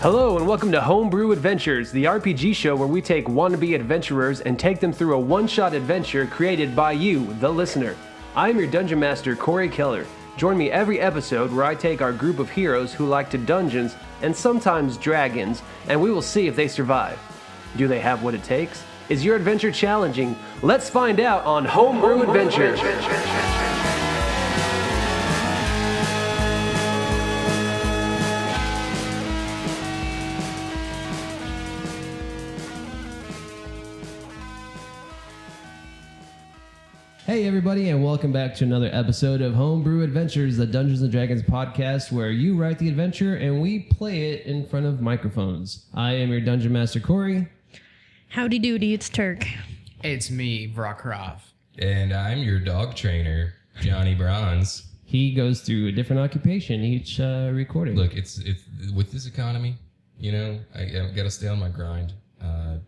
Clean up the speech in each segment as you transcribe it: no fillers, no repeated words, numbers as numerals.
Hello and welcome to Homebrew Adventures, the RPG show where we take wannabe adventurers and take them through a one-shot adventure created by you, the listener. I am your Dungeon Master, Corey Keller. Join me every episode where I take our group of heroes who like to dungeons and sometimes dragons, and we will see if they survive. Do they have what it takes? Is your adventure challenging? Let's find out on Homebrew Adventures. Hey everybody, and welcome back to another episode of Homebrew Adventures, the Dungeons & Dragons podcast where you write the adventure and we play it in front of microphones. I am your Dungeon Master, Corey. Howdy doody, it's Turk. It's me, Varak. And I'm your dog trainer, Johnny Bronze. He goes through a different occupation each recording. Look, it's with this economy, you know, I got to stay on my grind.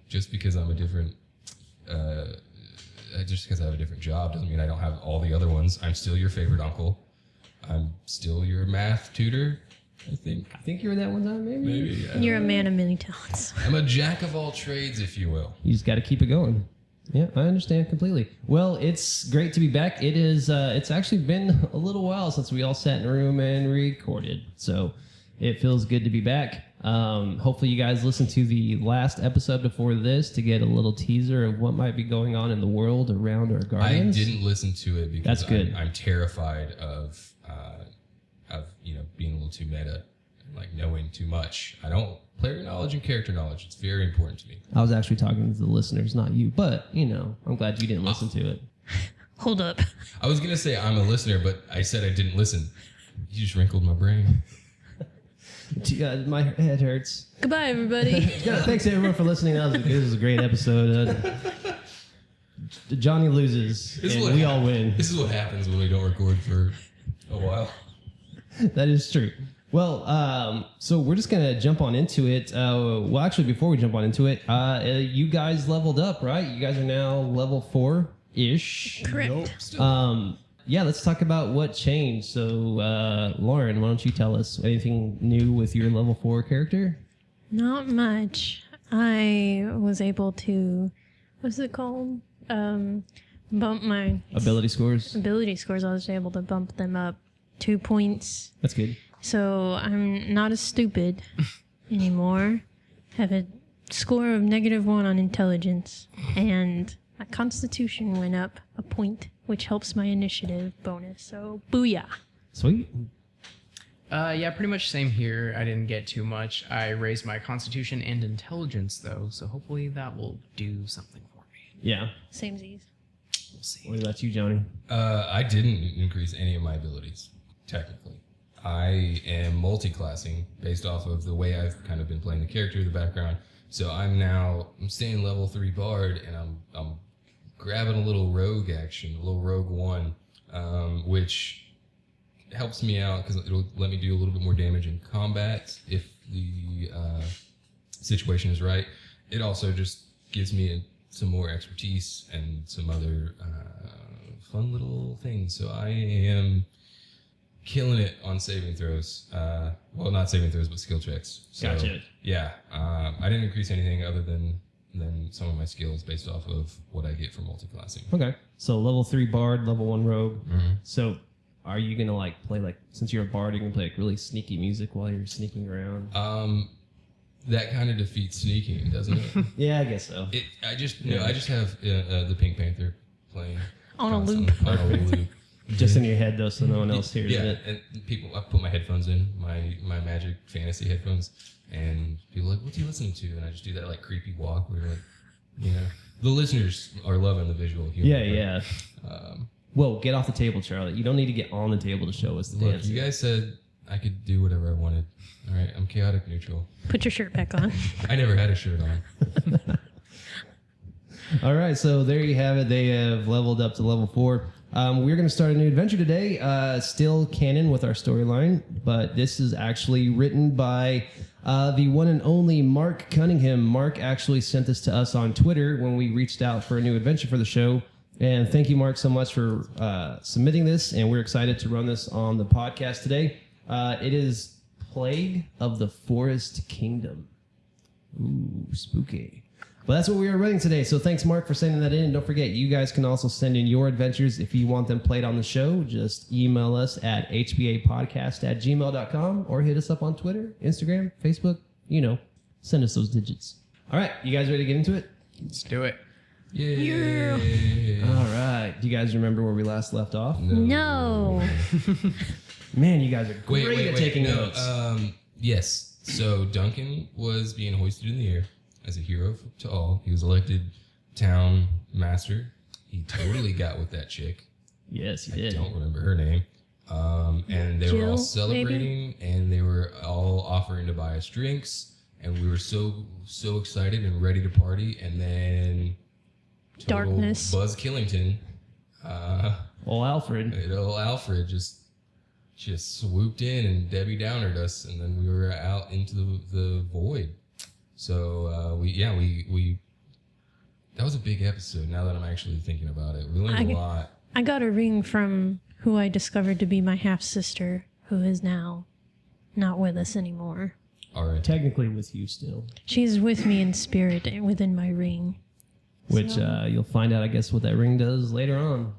Just because I'm a different... just because I have a different job doesn't mean I don't have all the other ones. I'm still your favorite uncle. I'm still your math tutor, I think. I think you were that one time, maybe? You're a man of many talents. I'm a jack of all trades, if you will. You just got to keep it going. Yeah, I understand completely. Well, it's great to be back. It is. It's actually been a little while since we all sat in a room and recorded, so it feels good to be back. Hopefully you guys listened to the last episode before this to get a little teaser of what might be going on in the world around our guardians. I didn't listen to it because That's good. I'm terrified of being a little too meta and like knowing too much. I don't player knowledge and character knowledge. It's very important to me. I was actually talking to the listeners, not you, but I'm glad you didn't listen to it. Hold up. I was gonna say I'm a listener, but I said I didn't listen. You just wrinkled my brain. My head hurts. Goodbye, everybody. Thanks everyone for listening. This was a great episode. Johnny loses, and we all win. This is what happens when we don't record for a while. That is true. Well, so we're just going to jump on into it. Well, actually, before we jump on into it, you guys leveled up, right? You guys are now level 4-ish. Correct. Nope, yeah, let's talk about what changed. So, Lauren, why don't you tell us anything new with your level 4 character? Not much. I was able to, what's it called? Bump my Ability scores. I was able to bump them up 2 points. That's good. So I'm not as stupid anymore. Have a score of -1 on intelligence, and my constitution went up a point, which helps my initiative bonus. So booyah. Sweet. Yeah, pretty much same here. I didn't get too much. I raised my constitution and intelligence, though, so hopefully that will do something for me. Yeah. Samesies. We'll see. What about you, Johnny? I didn't increase any of my abilities, technically. I am multi-classing based off of the way I've kind of been playing the character, the background. So I'm staying level 3 bard, and I'm grabbing a little rogue action, a little rogue 1, which helps me out because it'll let me do a little bit more damage in combat if the situation is right. It also just gives me some more expertise and some other fun little things. So I am killing it on saving throws. Well, not saving throws, but skill checks. So, Gotcha. Yeah, I didn't increase anything other than some of my skills based off of what I get from multi-classing. Okay. So level 3 bard, level 1 rogue. Mm-hmm. So are you going to play since you're a bard, you're going to play really sneaky music while you're sneaking around? That kind of defeats sneaking, doesn't it? Yeah, I guess so. I just have the Pink Panther playing On a loop. On a loop. Just in your head, though, so no one else hears Yeah, it. and I put my headphones in, my Magic Fantasy headphones, and people are like, "What's he listening to?" And I just do that creepy walk where the listeners are loving the visual humor. Yeah. Whoa, get off the table, Charlotte. You don't need to get on the table to show us the Look, dance. you guys said I could do whatever I wanted. All right, I'm chaotic neutral. Put your shirt back on. I never had a shirt on. All right, so there you have it. They have leveled up to level 4. We're going to start a new adventure today. Still canon with our storyline, but this is actually written by the one and only Mark Cunningham. Mark actually sent this to us on Twitter when we reached out for a new adventure for the show. And thank you, Mark, so much for submitting this. And we're excited to run this on the podcast today. It is Plague of the Forest Kingdom. Ooh, spooky. Well, that's what we are running today. So thanks, Mark, for sending that in. And don't forget, you guys can also send in your adventures if you want them played on the show. Just email us at hbapodcast@gmail.com or hit us up on Twitter, Instagram, Facebook. Send us those digits. All right, you guys ready to get into it? Let's do it. Yay! All right. Do you guys remember where we last left off? No. Man, you guys are great at taking no, notes. Yes. So Duncan was being hoisted in the air as a hero to all. He was elected town master. He totally got with that chick. Yes, you I did. don't remember her name. And they were all Jill, celebrating, and they were all offering to buy us drinks, and we were so excited and ready to party. And then total Darkness. Buzz Killington, Old Alfred. little Alfred, just swooped in and Debbie Downered us, and then we were out into the void. So we that was a big episode. Now that I'm actually thinking about it, we learned a lot. I got a ring from who I discovered to be my half sister, who is now not with us anymore. All right. Technically with you still. She's with me in spirit within my ring. Which you'll find out, I guess, what that ring does later on.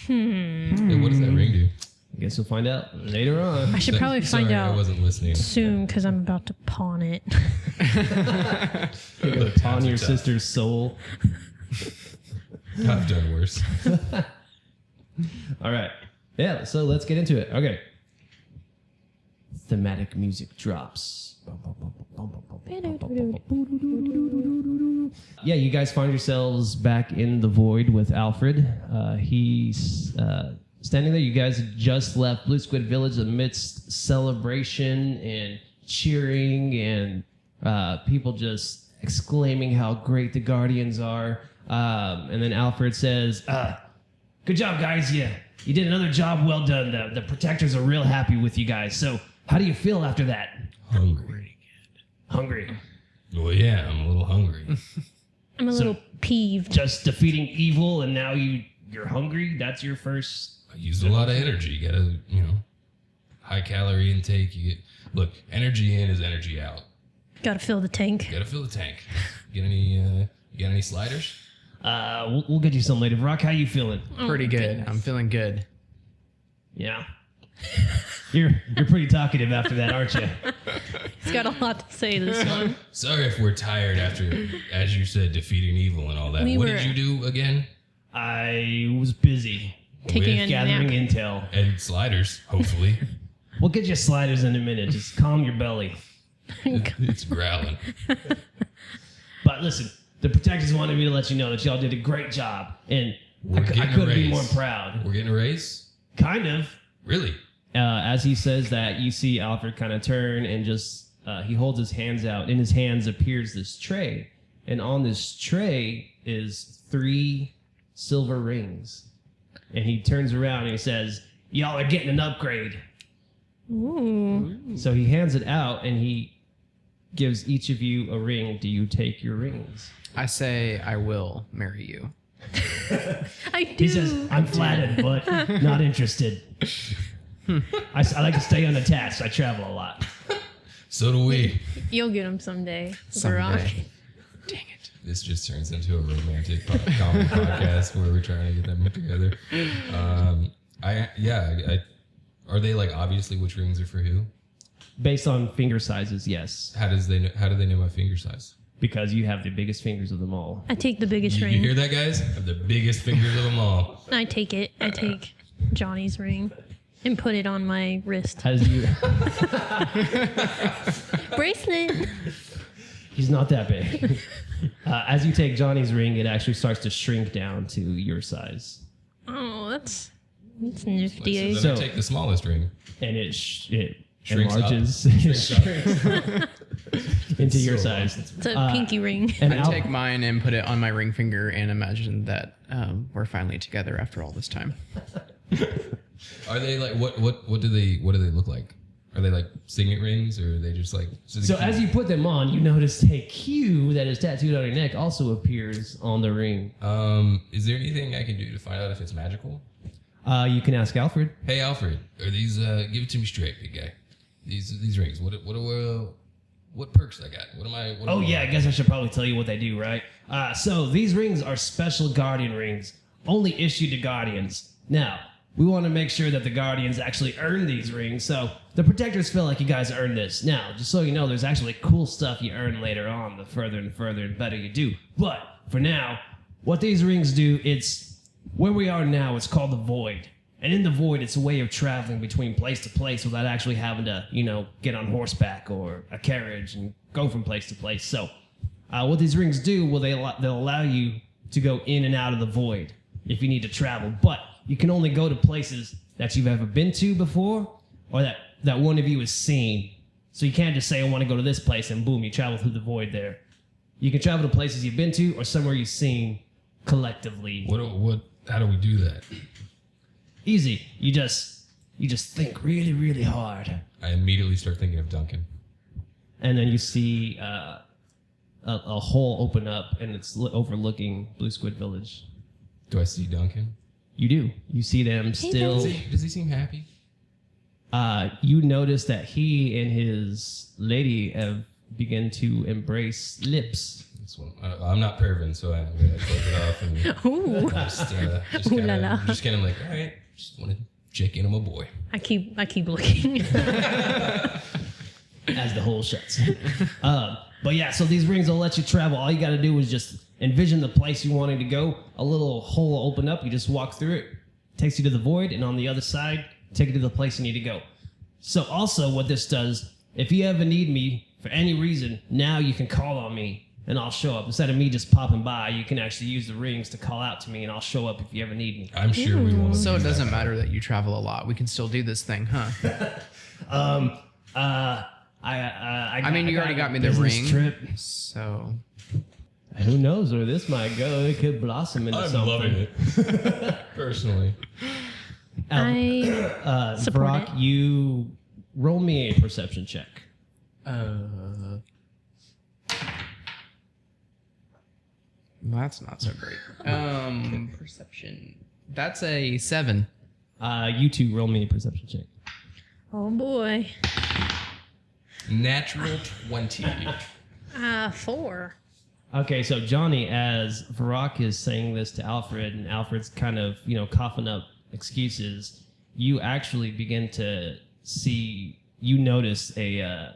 Hey, what does that ring do? I guess you'll find out later on. I should probably find Sorry, out I wasn't listening. soon because I'm about to pawn it. You're going to pawn your sister's soul. I've done worse. All right. Yeah, so let's get into it. Okay. Thematic music drops. Yeah, you guys find yourselves back in the void with Alfred. He's standing there. You guys had just left Blue Squid Village amidst celebration and cheering and people just exclaiming how great the Guardians are. And then Alfred says, good job, guys. You did another job well done. The Protectors are real happy with you guys. So how do you feel after that? Hungry. Hungry. Well, yeah, I'm a little hungry. I'm a little peeved. Just defeating evil and now you're hungry? That's your first... I used a lot of energy. You gotta, high calorie intake. Look, energy in is energy out. Gotta fill the tank. You gotta fill the tank. You got any sliders? We'll get you some later. Varak, how you feeling? Pretty good. I'm feeling good. Yeah. You're pretty talkative after that, aren't you? He's got a lot to say this one. Sorry if we're tired after, as you said, defeating evil and all that. What did you do again? I was busy Taking a gathering nap. intel. And sliders, hopefully. We'll get you sliders in a minute. Just calm your belly. It's growling. But listen, the Protectors wanted me to let you know that y'all did a great job, and I getting a couldn't be raise. more proud. We're getting a raise? Kind of. Really? As he says that, you see Alfred kind of turn and just he holds his hands out. In his hands appears this tray, and on this tray is 3 silver rings. And he turns around and he says, "Y'all are getting an upgrade." Ooh. So he hands it out and he gives each of you a ring. Do you take your rings? I say I will marry you. I do. He says, "I'm flattered, but not interested. I like to stay unattached. I travel a lot." So do we. You'll get him someday. Someday. Varak. Dang it. This just turns into a romantic comedy podcast where we're trying to get them together. Are they like obviously which rings are for who? Based on finger sizes, yes. How do they know my finger size? Because you have the biggest fingers of them all. I take the biggest You ring. hear that, guys? I have the biggest fingers of them all. I take it. I take Johnny's ring and put it on my wrist. As you, Bracelet. he's not that big. As you take Johnny's ring, it actually starts to shrink down to your size. Oh, that's nifty. So So- then I take the smallest ring. And it Shrinks up. enlarges Shrinks up. into your So size. It's a pinky ring. And I take mine and put it on my ring finger and imagine that we're finally together after all this time. Are they like what do they look like? Are they like signet rings or are they just like So as you put them on, you notice a Q that is tattooed on your neck also appears on the ring. Is there anything I can do to find out if it's magical? You can ask Alfred. Hey Alfred, are these give it to me straight, big guy. these rings. What perks I got? Oh yeah, I guess I should probably tell you what they do, right? So these rings are special guardian rings, only issued to guardians. Now, we want to make sure that the guardians actually earn these rings, so the protectors feel like you guys earned this. Now, just so you know, there's actually cool stuff you earn later on, the further and better you do. But for now, what these rings do, it's where we are now, it's called the Void. And in the Void, it's a way of traveling between place to place without actually having to, get on horseback or a carriage and go from place to place. So, what these rings do, well, they'll allow you to go in and out of the Void if you need to travel. But you can only go to places that you've ever been to before or that one of you has seen. So you can't just say, I want to go to this place, and boom, you travel through the Void there. You can travel to places you've been to or somewhere you've seen collectively. How do we do that? Easy. You just think really, really hard. I immediately start thinking of Duncan. And then you see a hole open up, and it's overlooking Blue Squid Village. Do I see Duncan? You do. You see them still. Does he seem happy? You notice that he and his lady have begun to embrace lips. I'm not Pervin, so I'm gonna take it off and Ooh. Ooh la la. just kind of like, all right, just want to check in on my boy. I keep looking. As the hole shuts. But yeah, so these rings will let you travel. All you got to do is just envision the place you wanted to go. A little hole will open up. You just walk through it. Takes you to the Void, and on the other side, take you to the place you need to go. So also what this does, if you ever need me for any reason, now you can call on me and I'll show up. Instead of me just popping by, you can actually use the rings to call out to me, and I'll show up if you ever need me. I'm sure we won't. So it doesn't matter that you travel a lot. We can still do this thing, huh? I mean, you already got me the ring. Trip. So Who knows where this might go? It could blossom into something. I'm loving it. Personally. I support Varak, it. you roll me a perception check. That's not so great. Perception. That's a 7. You two roll me a perception check. Oh boy. Natural 20. 4. Okay, so Johnny, as Varak is saying this to Alfred, and Alfred's kind of, coughing up excuses, you actually begin to see, you notice a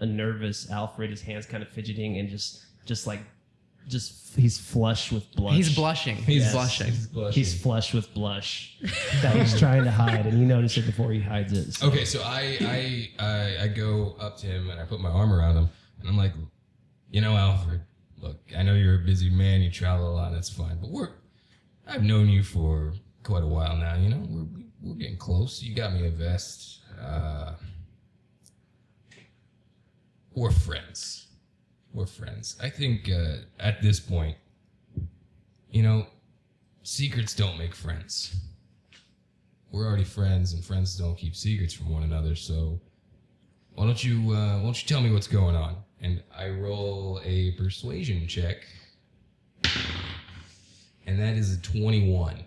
nervous Alfred, his hands kind of fidgeting, and just he's flush with blush. He's blushing. He's blushing. He's flush with blush that he's trying to hide, and you notice it before he hides it. So. Okay, so I go up to him and I put my arm around him, and I'm like, Alfred, look, I know you're a busy man, you travel a lot, that's fine, but I've known you for quite a while now, we're getting close. You got me a vest. We're friends. I think at this point, secrets don't make friends. We're already friends, and friends don't keep secrets from one another. So why don't you tell me what's going on? And I roll a persuasion check, and that is a 21.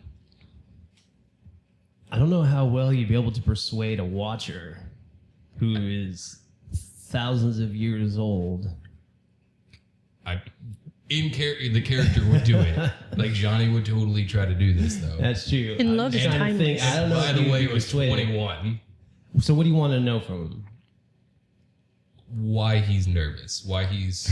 I don't know how well you'd be able to persuade a watcher who is thousands of years old. The character would do it. Like Johnny would totally try to do this, though. That's true. And love is timeless. I don't know. By if the you'd way, be it was persuaded. 21. So what do you want to know from him? Why he's nervous? Why he's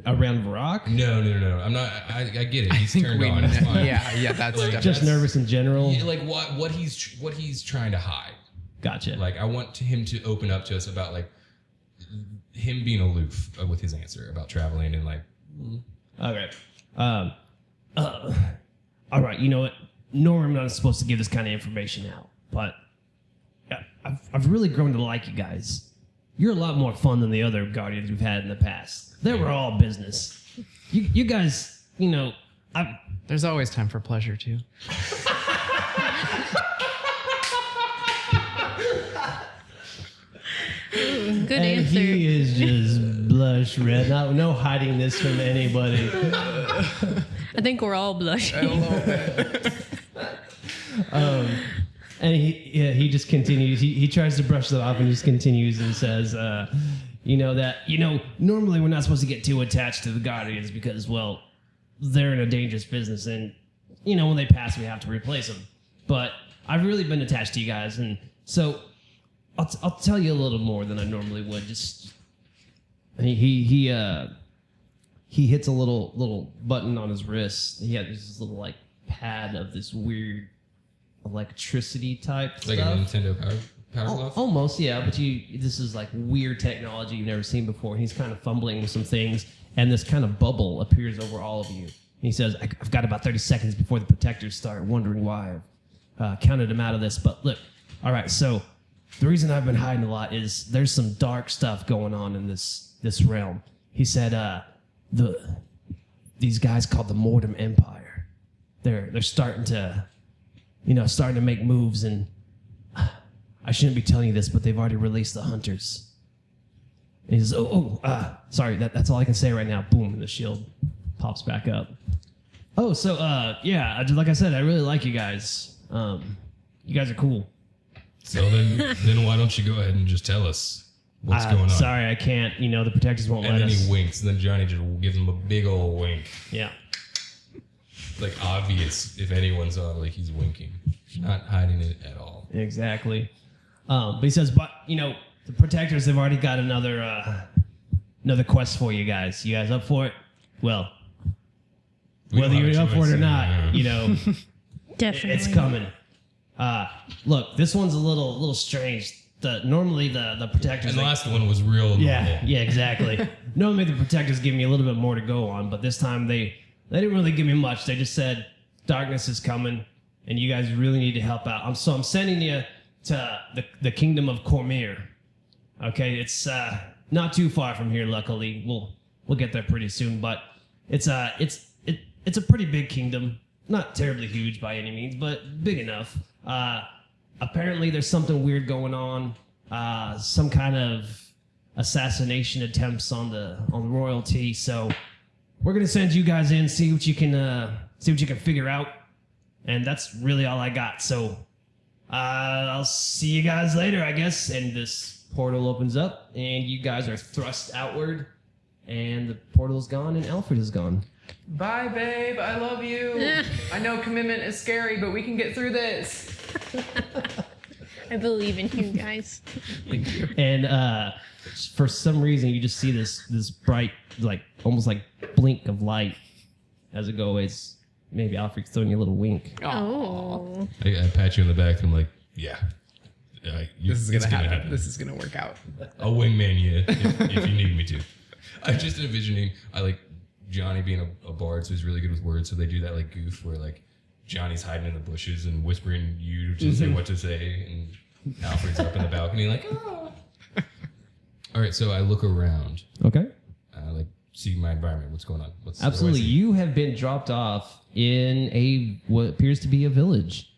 Around Varak? no. I'm not. I get it. He's turned we on. It's fine. Yeah, that's Like, definitely. Just nervous in general? Yeah, like what he's trying to hide. Gotcha. Like I want him to open up to us about like him being aloof with his answer about traveling and like. Okay. All right. You know what? Normally, I'm not supposed to give this kind of information out, but I've really grown to like you guys. You're a lot more fun than the other Guardians we've had in the past. They were all business. You guys, There's always time for pleasure too. Good and answer. he is just blush red. No hiding this from anybody. I think we're all blushing. A little bit. And he just continues. He tries to brush that off and just continues and says, normally we're not supposed to get too attached to the Guardians because, well, they're in a dangerous business, and when they pass, we have to replace them. But I've really been attached to you guys, and so I'll tell you a little more than I normally would. And he hits a little button on his wrist. He has this little like pad of this weird electricity type like stuff. a Nintendo power glove? Almost, yeah. But this is like weird technology you've never seen before. And he's kind of fumbling with some things, and this kind of bubble appears over all of you. And he says, "I've got about 30 seconds before the protectors start wondering why I've counted them out of this. But look, all right. So the reason I've been hiding a lot is there's some dark stuff going on in this realm." He said, "These guys called the Mortem Empire. They're starting to." Starting to make moves, and I shouldn't be telling you this, but they've already released the hunters. And he says, sorry, that's all I can say right now. Boom, and the shield pops back up. Oh, so, like I said, I really like you guys. You guys are cool. So then why don't you go ahead and just tell us what's going on? Sorry, I can't. The protectors won't And let then us. he winks, and then Johnny just gives him a big old wink. Yeah. Like obvious if anyone's on, like he's winking, not hiding it at all. Exactly. But he says, the protectors have already got another quest for you guys. You guys up for it? Well, whether you're up for it or not, Definitely. it's coming. Look, this one's a little strange. Normally the protectors. And the last one was real normal. Yeah, exactly. Normally the protectors give me a little bit more to go on, but this time they didn't really give me much. They just said darkness is coming, and you guys really need to help out. I'm sending you to the Kingdom of Cormyr. Okay, it's not too far from here. Luckily, we'll get there pretty soon. But it's a pretty big kingdom. Not terribly huge by any means, but big enough. Apparently, there's something weird going on. Some kind of assassination attempts on the royalty. So we're gonna send you guys in, see what you can figure out, and that's really all I got. So I'll see you guys later, I guess. And this portal opens up, and you guys are thrust outward, and the portal's gone, and Alfred is gone. Bye, babe. I love you. I know commitment is scary, but we can get through this. I believe in you guys. Thank you. And for some reason, you just see this bright, like almost like blink of light as it goes. Maybe Alfred's throwing you a little wink. Oh. I pat you on the back and I'm like, yeah. This is gonna happen. This is gonna work out. I'll wingman you if you need me to. I'm just envisioning, I like Johnny being a bard, so he's really good with words. So they do that like goof where like Johnny's hiding in the bushes and whispering you to say what to say, and Alfred's up in the balcony like, oh. All right, so I look around. Okay. Like see my environment. What's going on? Absolutely. You have been dropped off in what appears to be a village,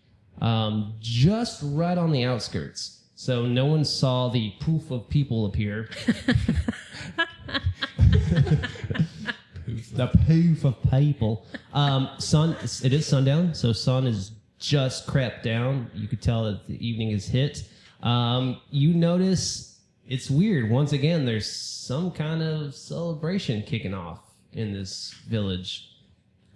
just right on the outskirts. So no one saw the poof of people appear. The poof of people. It is sundown, so sun is just crept down. You could tell that the evening is hit. You notice it's weird. Once again, there's some kind of celebration kicking off in this village.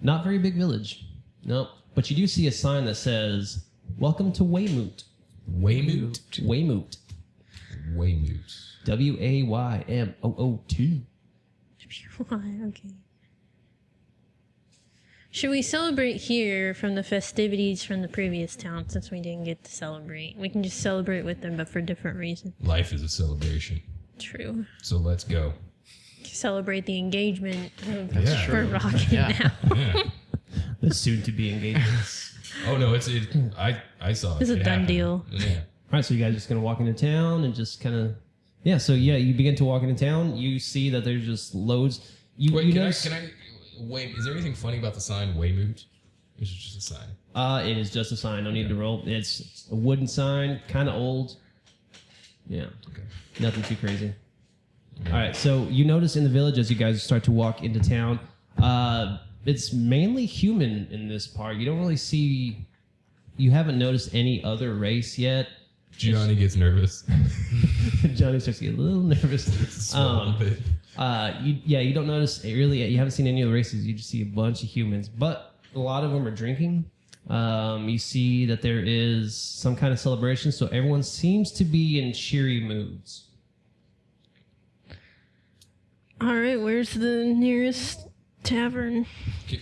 Not very big village. Nope. But you do see a sign that says, "Welcome to Waymoot." Waymoot. Waymoot. Waymoot. Waymoot. Okay. Should we celebrate here from the festivities from the previous town since we didn't get to celebrate? We can just celebrate with them, but for different reasons. Life is a celebration. True. So let's go. Celebrate the engagement of Varak Yeah. now. Yeah. The soon-to-be engagements. Oh no, I saw it. It's a It done happened. deal. Yeah. All right, so you guys just gonna walk into town and just kind of, you begin to walk into town. You see that there's just loads. Wait, you can notice, I wait? Is there anything funny about the sign Waymoot? Or is it just a sign? it is just a sign. No need to roll. It's a wooden sign, kind of old. Yeah, Okay. nothing too crazy. All right, so you notice in the village as you guys start to walk into town, it's mainly human in this part. You don't really see you haven't noticed any other race yet. Gianni gets nervous. Johnny starts to get a little nervous. A bit. You don't notice really. You haven't seen any of the races. You just see a bunch of humans, but a lot of them are drinking. You see that there is some kind of celebration, so everyone seems to be in cheery moods. All right, where's the nearest tavern? Okay.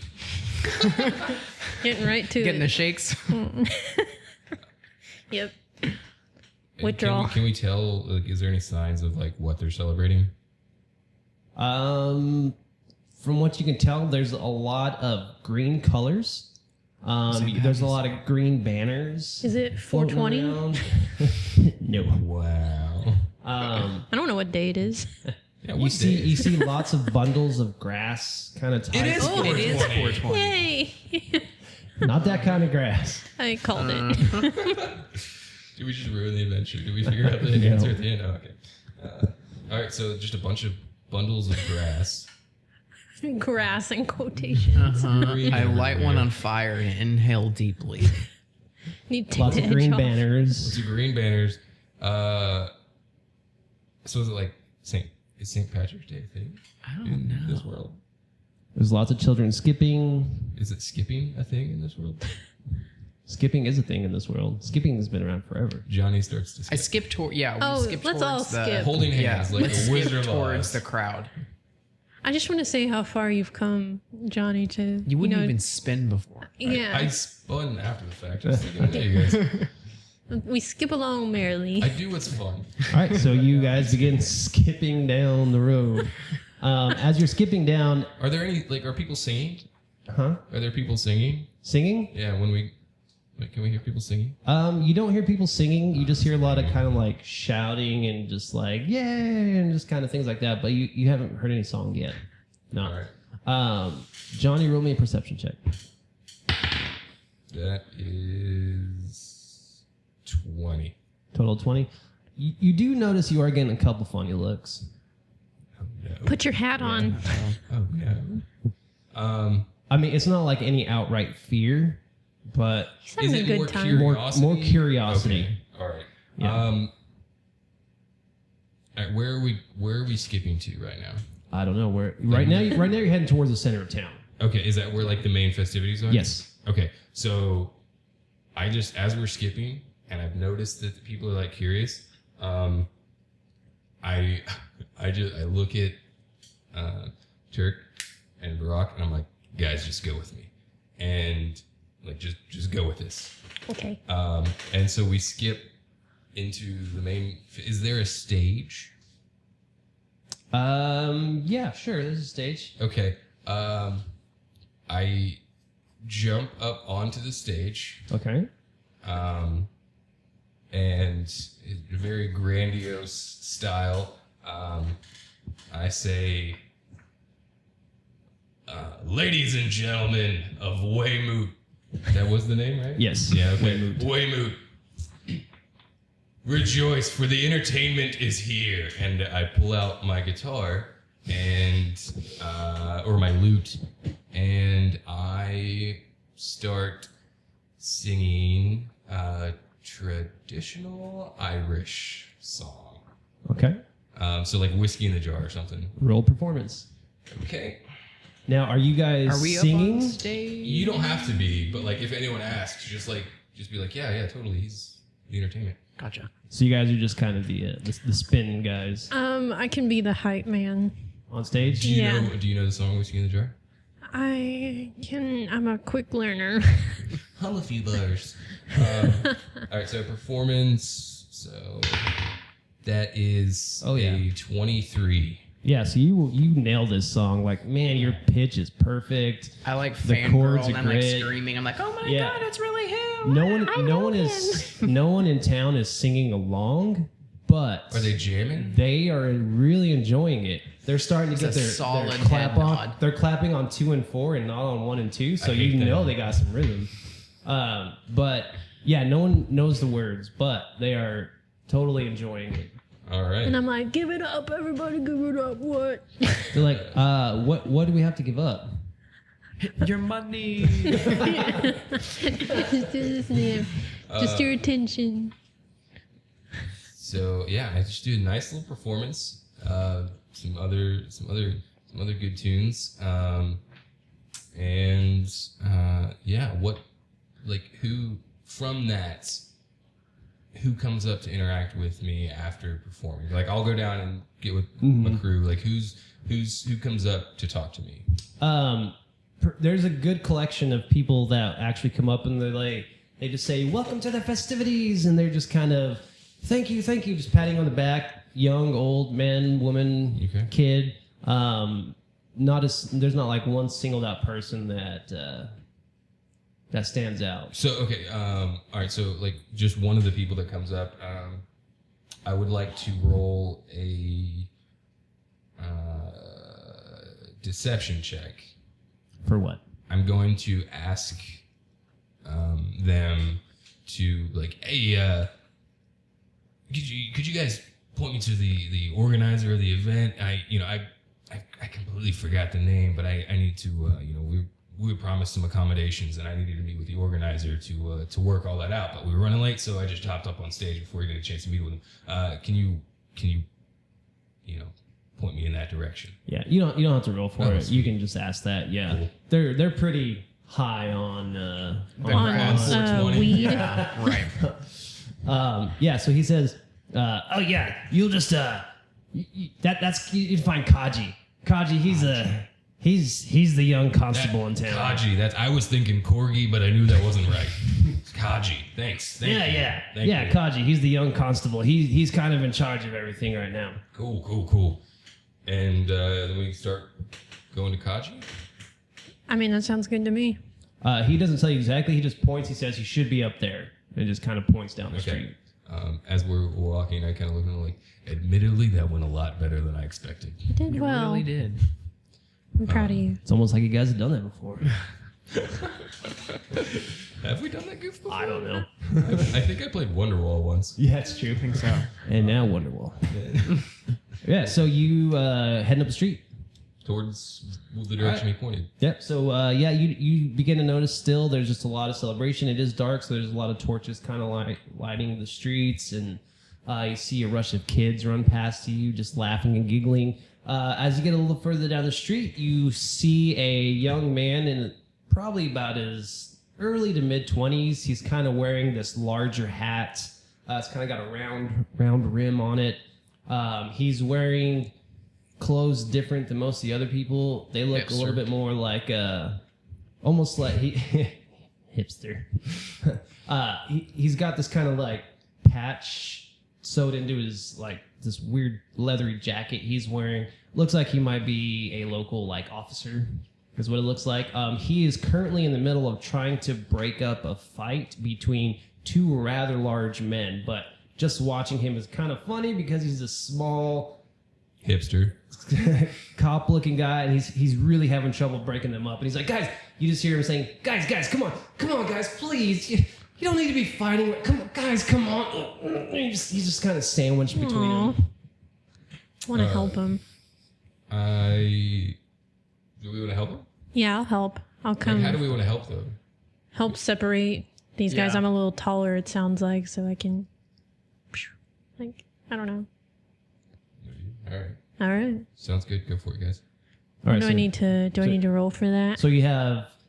Getting right to Getting the it. shakes. Yep. And Withdrawal. Can we tell? Like, is there any signs of like what they're celebrating? From what you can tell, there's a lot of green colors. There's a lot of green banners. Is it floating 420? around. No. Wow. I don't know what day it is. Yeah, You see lots of bundles of grass kind of tied. It is. Oh, it is 420. Yay! Not that kind of grass. I called it. Did we just ruin the adventure? Did we figure out the No. answer at the end? Oh, okay. All right, so just a bunch of bundles of grass. Grass in quotations. Green I light one everywhere. on fire and inhale deeply. Need to take Lots the of green edge off. banners. Two green banners. So is it like St. Patrick's Day thing I don't in know. this world? There's lots of children skipping. Is it skipping a thing in this world? Skipping is a thing in this world. Skipping has been around forever. Johnny starts to I skip. skip toward. Yeah, we Oh, skip let's towards all the skip. Holding hands like let's a Wizard skip of towards Oz. the crowd. I just want to say how far you've come, Johnny. To You wouldn't know, even spin before. Yeah, I spun after the fact. Just thinking, hey, you guys, we skip along merrily. I do what's fun. All right, so you guys begin skipping down the road. As you're skipping down, Are there any are people singing? huh? Are there people singing? Singing? Yeah, can we hear people singing? You don't hear people singing. You just hear a lot of kind of like shouting and just like yay and just kind of things like that. But you haven't heard any song yet. No. All right. Johnny, roll me a perception check. That is 20. Total 20. You do notice you are getting a couple funny looks. Oh no. Put your hat on. Oh no. I mean, it's not like any outright fear, but He's having a good time. More curiosity. Okay. All right. Yeah. All right, where are we skipping to right now? I don't know where. Right now you're heading towards the center of town. Okay, is that where like the main festivities are? Yes. Okay, so I just as we're skipping, and I've noticed that the people are like curious. I look at Turk and Varak, and I'm like, guys, just go with me, and like just go with this. Okay. And so we skip into the main. Is there a stage? Yeah, sure. There's a stage. Okay. I jump up onto the stage. Okay. And in a very grandiose style, I say, ladies and gentlemen of Weymouth. That was the name, right? Yes. Yeah, okay. Weymouth. Weymouth. Rejoice, for the entertainment is here. And I pull out my guitar and, or my lute, and I start singing a traditional Irish song. Okay. So like Whiskey in the Jar or something. Roll performance. Okay. Now, are you guys Are we singing? up on stage? You don't have to be, but like if anyone asks, just be like, yeah, totally. He's the entertainment. Gotcha. So you guys are just kind of the spin guys I can be the hype man. on stage. Do you Yeah. know the song Whiskey in the Jar? I'm a quick learner. Hum a few bars. All right, so performance. So that is Oh, yeah. a 23. Yeah. So you nailed this song. Like, man, your pitch is perfect. I like The chords fangirl and are I'm like great. screaming. I'm like, oh my Yeah. god, it's really him. No one in town is singing along, but Are they jamming? they are really enjoying it. They're starting to It's get a their solid clap head on. nod. They're clapping on 2 and 4 and not on 1 and 2. So I hate you that. know they got some rhythm. But yeah, no one knows the words, but they are totally enjoying it. All right. And I'm like, give it up, everybody, give it up. What? They're like, what do we have to give up? Your money. Just your attention. So yeah, I just do a nice little performance. Some other good tunes. Who comes up to interact with me after performing? Like I'll go down and get with my crew. Like who comes up to talk to me? There's a good collection of people that actually come up and they just say, "Welcome to the festivities," and they're just kind of, thank you, just patting on the back. Young, old, man, woman, kid. There's not like one singled out person that stands out. So okay, all right. So like just one of the people that comes up, I would like to roll a deception check. For what? I'm going to ask them to like, hey, could you guys point me to the organizer of the event? I completely forgot the name, but I need to we were promised some accommodations, and I needed to meet with the organizer to work all that out. But we were running late, so I just hopped up on stage before we get a chance to meet with him. Can you point me in that direction? Yeah, you don't have to roll for it. Sweet. You can just ask that. Yeah, Cool. they're pretty high on weed. Yeah, right. So he says, "Oh yeah, you'll just you'd find Kaji. Kaji, he's the young constable in town. Kaji, I was thinking Corgi, but I knew that wasn't right. Kaji, thanks. Thank you. Thank you. Kaji, he's the young constable. He's kind of in charge of everything right now." Cool. And then we start going to Kaji. I mean, that sounds good to me. He doesn't tell you exactly. He just points. He says he should be up there, and just kind of points down the street. As we're walking, I kind of look at him like, admittedly, that went a lot better than I expected. You did You well. really did. I'm proud of you. It's almost like you guys have done that before. Have we done that goof before? I don't know. I think I played Wonderwall once. Yeah, it's true. I think so. And now Wonderwall. Yeah, so you heading up the street. Towards the direction he pointed. Yep. So you begin to notice still there's just a lot of celebration. It is dark, so there's a lot of torches kind of lighting the streets, and you see a rush of kids run past you, just laughing and giggling. As you get a little further down the street, you see a young man in probably about his early to mid 20s. He's kind of wearing this larger hat. It's kind of got a round rim on it. He's wearing clothes different than most of the other people. They look a little bit more like almost like hipster. He's got this kind of like patch sewed into his like this weird leathery jacket he's wearing. Looks like he might be a local like officer is what it looks like. He is currently in the middle of trying to break up a fight between two rather large men, but just watching him is kind of funny because he's a small hipster cop-looking guy, and he's really having trouble breaking them up. And he's like, guys, you just hear him saying, guys, come on, guys, please. You don't need to be fighting. Come on, guys, come on. He's just kind of sandwiched between them. Want to help him? Do we want to help him? Yeah, I'll help. I'll come. Like, how do we want to help them? Help separate these guys. Yeah. I'm a little taller, it sounds like, so I can. Like, I don't know. All right. All right. Sounds good. Go for it, guys. All right, Do I need to roll for that? So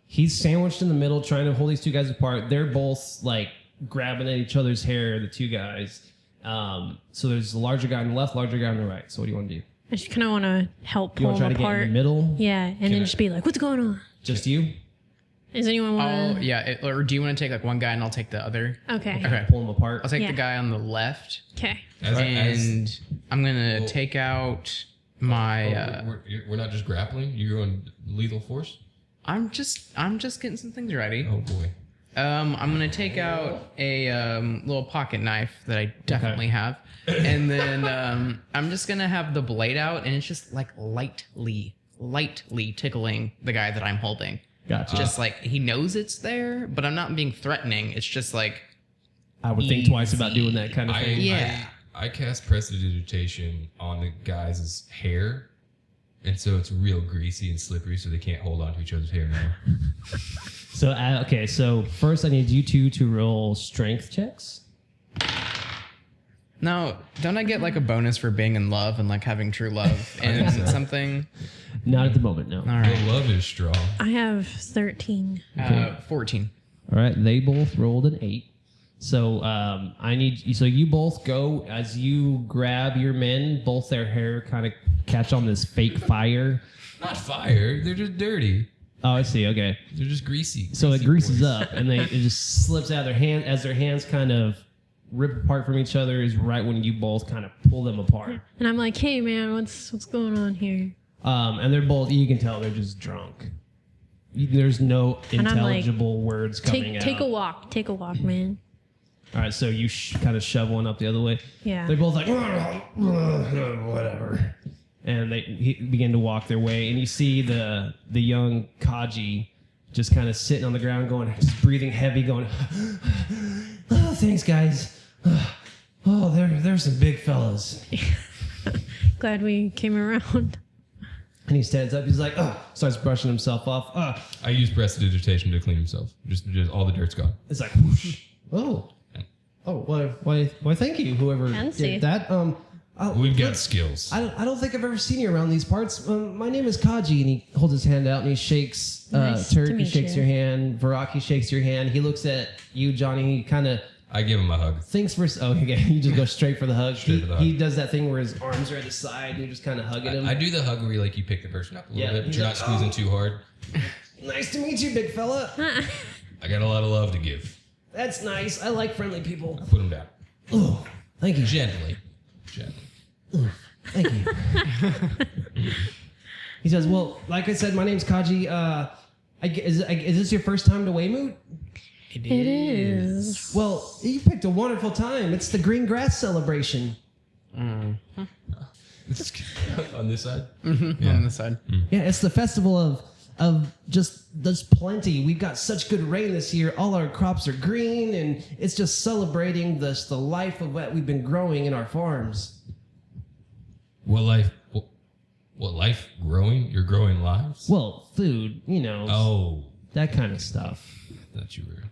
he's sandwiched in the middle, trying to hold these two guys apart. They're both like grabbing at each other's hair, the two guys. So there's a larger guy on the left, larger guy on the right. So what do you want to do? I just kind of want to help You pull want to try them to get apart. in the middle? Yeah, and then just be like, "What's going on?" Just you? Does anyone want to? Yeah. Or do you want to take like one guy and I'll take the other? Okay. Okay. Pull them apart. I'll take Yeah. the guy on the left, Okay. and I'm gonna take out my. We're not just grappling. You're going lethal force. I'm just getting some things ready. Oh boy. I'm gonna take out a little pocket knife that I definitely have, and then I'm just gonna have the blade out, and it's just like lightly tickling the guy that I'm holding. Gotcha. Just like he knows it's there, but I'm not being threatening. It's just like I would think twice about doing that kind of thing. Yeah. I cast prestidigitation on the guy's hair, And so it's real greasy and slippery, so they can't hold on to each other's hair now. So, okay, so first I need you two to roll strength checks. Now, don't I get like a bonus for being in love and like having true love and something? Not at the moment, no. All right. The love is strong. I have 13. 14. All right, they both rolled an 8. So so you both go as you grab your men, both their hair kind of catch on this fake fire. Not fire. They're just dirty. Oh, I see. Okay. They're just greasy. So it greases boys. up and it just slips out of their hand as their hands kind of rip apart from each other is right when you both kind of pull them apart. And I'm like, hey man, what's going on here? And they're both, you can tell they're just drunk. There's no And I'm like, intelligible words coming out. Take a walk, man. All right, so you kind of shove one up the other way. Yeah. They're both like, whatever. And they begin to walk their way. And you see the young Kaji just kind of sitting on the ground going, just breathing heavy, going, oh, thanks, guys. Oh, there's some big fellas. Glad we came around. And he stands up. He's like, starts brushing himself off. I use prestidigitation to clean himself. Just all the dirt's gone. It's like, whoosh. Oh, why, thank you, whoever Fancy. did that. We've got skills. I don't think I've ever seen you around these parts. My name is Kaji, and he holds his hand out and he shakes. Nice Turk, to he meet shakes you. your hand. Varak, he shakes your hand. He looks at you, Johnny. He kind of I give him a hug. thinks for. Oh, okay. You just go straight for the hug. Straight for the hug. He does that thing where his arms are at his side, and you're just kind of hugging him. I do the hug where you pick the person up a little Yeah, bit, but he's you're like, not squeezing too hard. Nice to meet you, big fella. I got a lot of love to give. That's nice. I like friendly people. I put him down. Oh, thank you. Gently. Thank you. He says, well, like I said, my name's Kaji. Is this your first time to Weymouth? It is. Well, you picked a wonderful time. It's the green grass celebration. On this side? On this side. Yeah, it's the festival of just there's plenty. We've got such good rain this year. All our crops are green, and it's just celebrating the life of what we've been growing in our farms. What life? What life? Growing? You're growing lives? Well, food, Oh, that kind of stuff. I thought you were.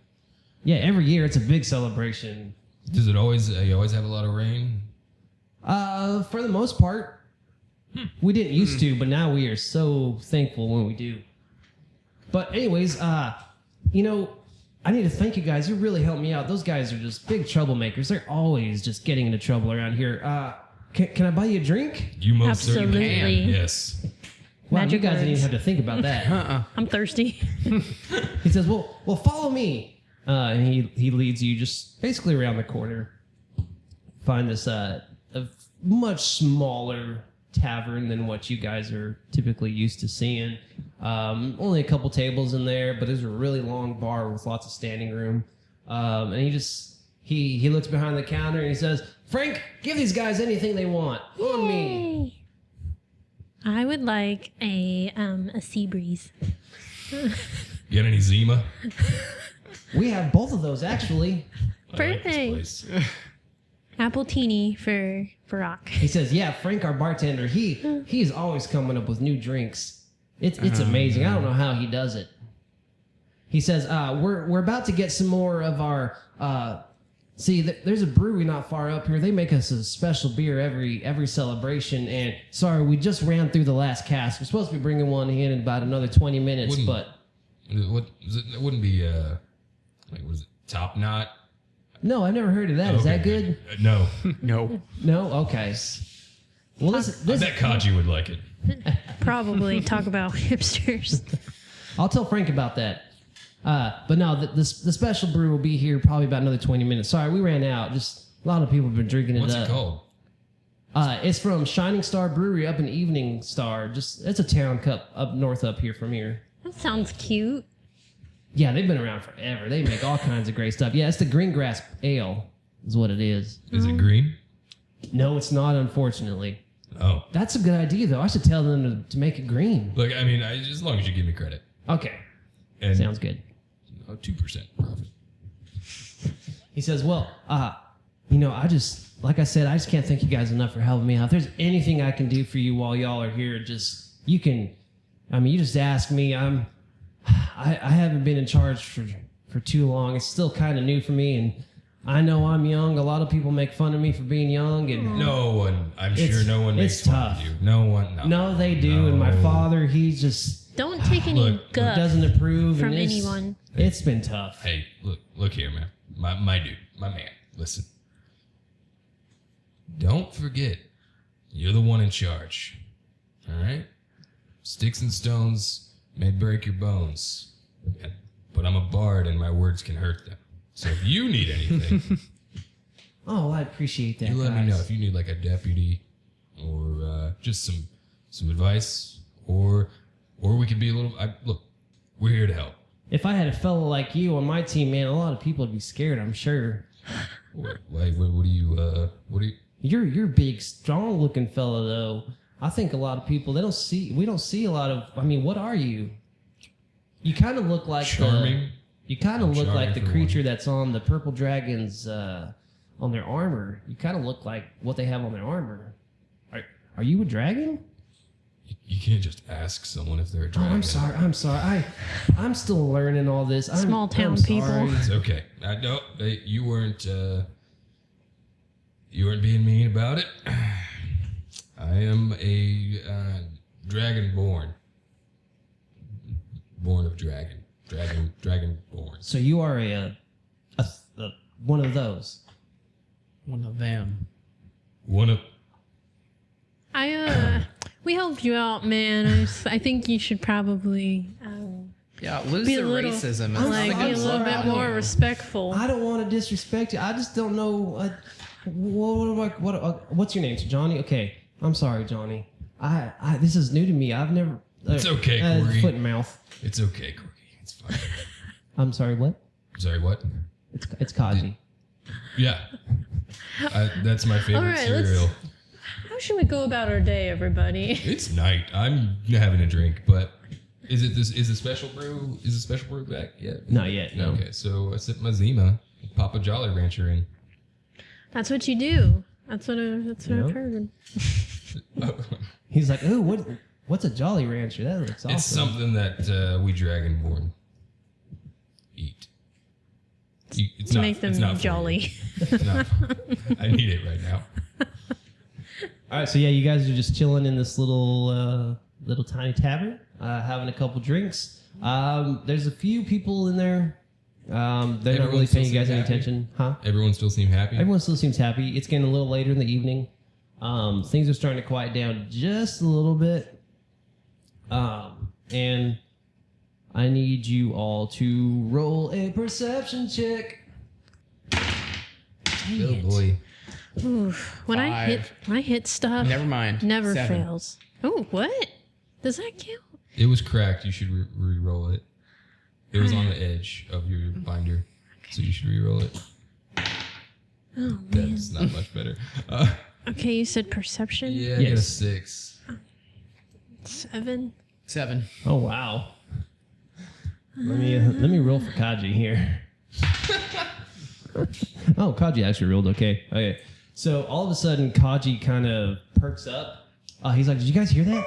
Yeah, every year it's a big celebration. Does it always? You always have a lot of rain? For the most part, we didn't used to, but now we are so thankful when we do. But anyways, I need to thank you guys. You really helped me out. Those guys are just big troublemakers. They're always just getting into trouble around here. Can I buy you a drink? You most certainly can. Absolutely. Yes. Wow, Magic you guys didn't words. even have to think about that. I'm thirsty. He says, well, follow me. And he leads you just basically around the corner. Find this a much smaller tavern than what you guys are typically used to seeing. Only a couple tables in there, but there's a really long bar with lots of standing room. And he looks behind the counter and he says, Frank, give these guys anything they want. On me. I would like a sea breeze. Get any Zima? We have both of those, actually. I like this Perfect. place. Apple teeny for Varak. He says, yeah, Frank, our bartender, he's always coming up with new drinks. It's amazing. I don't know how he does it. He says, we're about to get some more of our... there's a brewery not far up here. They make us a special beer every celebration. And sorry, we just ran through the last cask. We're supposed to be bringing one in about another 20 minutes, but... What is it? It wouldn't be what is it? Top Knot? No, I've never heard of that. Is that good? No. No. No? Okay. Well, I bet Kaji would like it. Probably talk about hipsters. I'll tell Frank about that. But no, the special brew will be here probably about another 20 minutes. Sorry, we ran out. Just a lot of people have been drinking it What's up. it called? It's from Shining Star Brewery up in Evening Star. It's a town cup up north up here from here. That sounds cute. Yeah, they've been around forever. They make all kinds of great stuff. Yeah, it's the Green Grass Ale is what it is. Is it green? No, it's not, unfortunately. Oh. That's a good idea, though. I should tell them to make it green. Look, I mean, as long as you give me credit. Okay, And sounds good. 2% profit. He says, well, like I said, I just can't thank you guys enough for helping me out. If there's anything I can do for you while y'all are here, just you can, I mean, you just ask me. I haven't been in charge for too long. It's still kind of new for me, and I know I'm young. A lot of people make fun of me for being young, and No one, I'm sure no one makes it's fun tough. of you. No one, no, they do. And my father, he just Don't take any guff doesn't approve from and anyone. It's been tough. Hey, look here, man. My dude, my man. Listen. Don't forget, you're the one in charge. All right? Sticks and stones may break your bones, but I'm a bard and my words can hurt them. So if you need anything, Oh, I appreciate that. you let me guys. know. If you need like a deputy or just some advice, or we could be a little. Look, we're here to help. If I had a fellow like you on my team, man, a lot of people would be scared. I'm sure. What do you? You're a big, strong-looking fella, though. I think a lot of people we don't see a lot of. I mean, what are you? You kind of look like Charming. You kind of look charming like the for creature that's on the purple dragons on their armor. You kind of look like what they have on their armor. Are you a dragon? You can't just ask someone if they're a Oh, dragon. I'm sorry. I'm still learning all this. Small town I'm people. sorry. It's okay. No, you weren't. You weren't being mean about it. I am a dragonborn. Born of dragon. Dragonborn. So you are a one of those. One of them. One of. We helped you out, man. I think you should probably Yeah, lose be the a little, racism. like, be a little bit more respectful. I don't want to disrespect you. I just don't know. What's your name, Sir Johnny? Okay, I'm sorry, Johnny. I this is new to me. I've never. It's okay, Corey. Foot and mouth. It's okay, Corky. It's fine. I'm sorry. What? Sorry, what? It's Kaji. Yeah. That's my favorite All right, cereal. How should we go about our day, everybody? It's night. I'm having a drink, but is the special brew? Is the special brew back yet? Not yet. No. Okay, so I sip my Zima, pop a Jolly Rancher in. That's what you do. That's what I've heard. He's like, oh, what's a Jolly Rancher? That looks awesome. It's something that we Dragonborn eat. It's To not, make them it's not for jolly. you. It's not- I need it right now. All right, so yeah, you guys are just chilling in this little tiny tavern, having a couple drinks. There's a few people in there. They're not Everyone really still paying you guys seems any happy? attention, huh? Everyone still seem happy. Everyone still seems happy. It's getting a little later in the evening. Things are starting to quiet down just a little bit. And I need you all to roll a perception check. Oh boy. Oof. When I hit stuff, Never mind. never 7. fails. Oh, what? Does that count? It was cracked. You should re-roll it. It was on the edge of your binder, so you should re-roll it. Oh man. That's not much better. Okay, you said perception. Yeah, I get a Yes. 6. 7. 7. Oh wow. Let me roll for Kaji here. Oh, Kaji actually rolled okay. Okay. So all of a sudden Kaji kind of perks up. He's like, "Did you guys hear that?"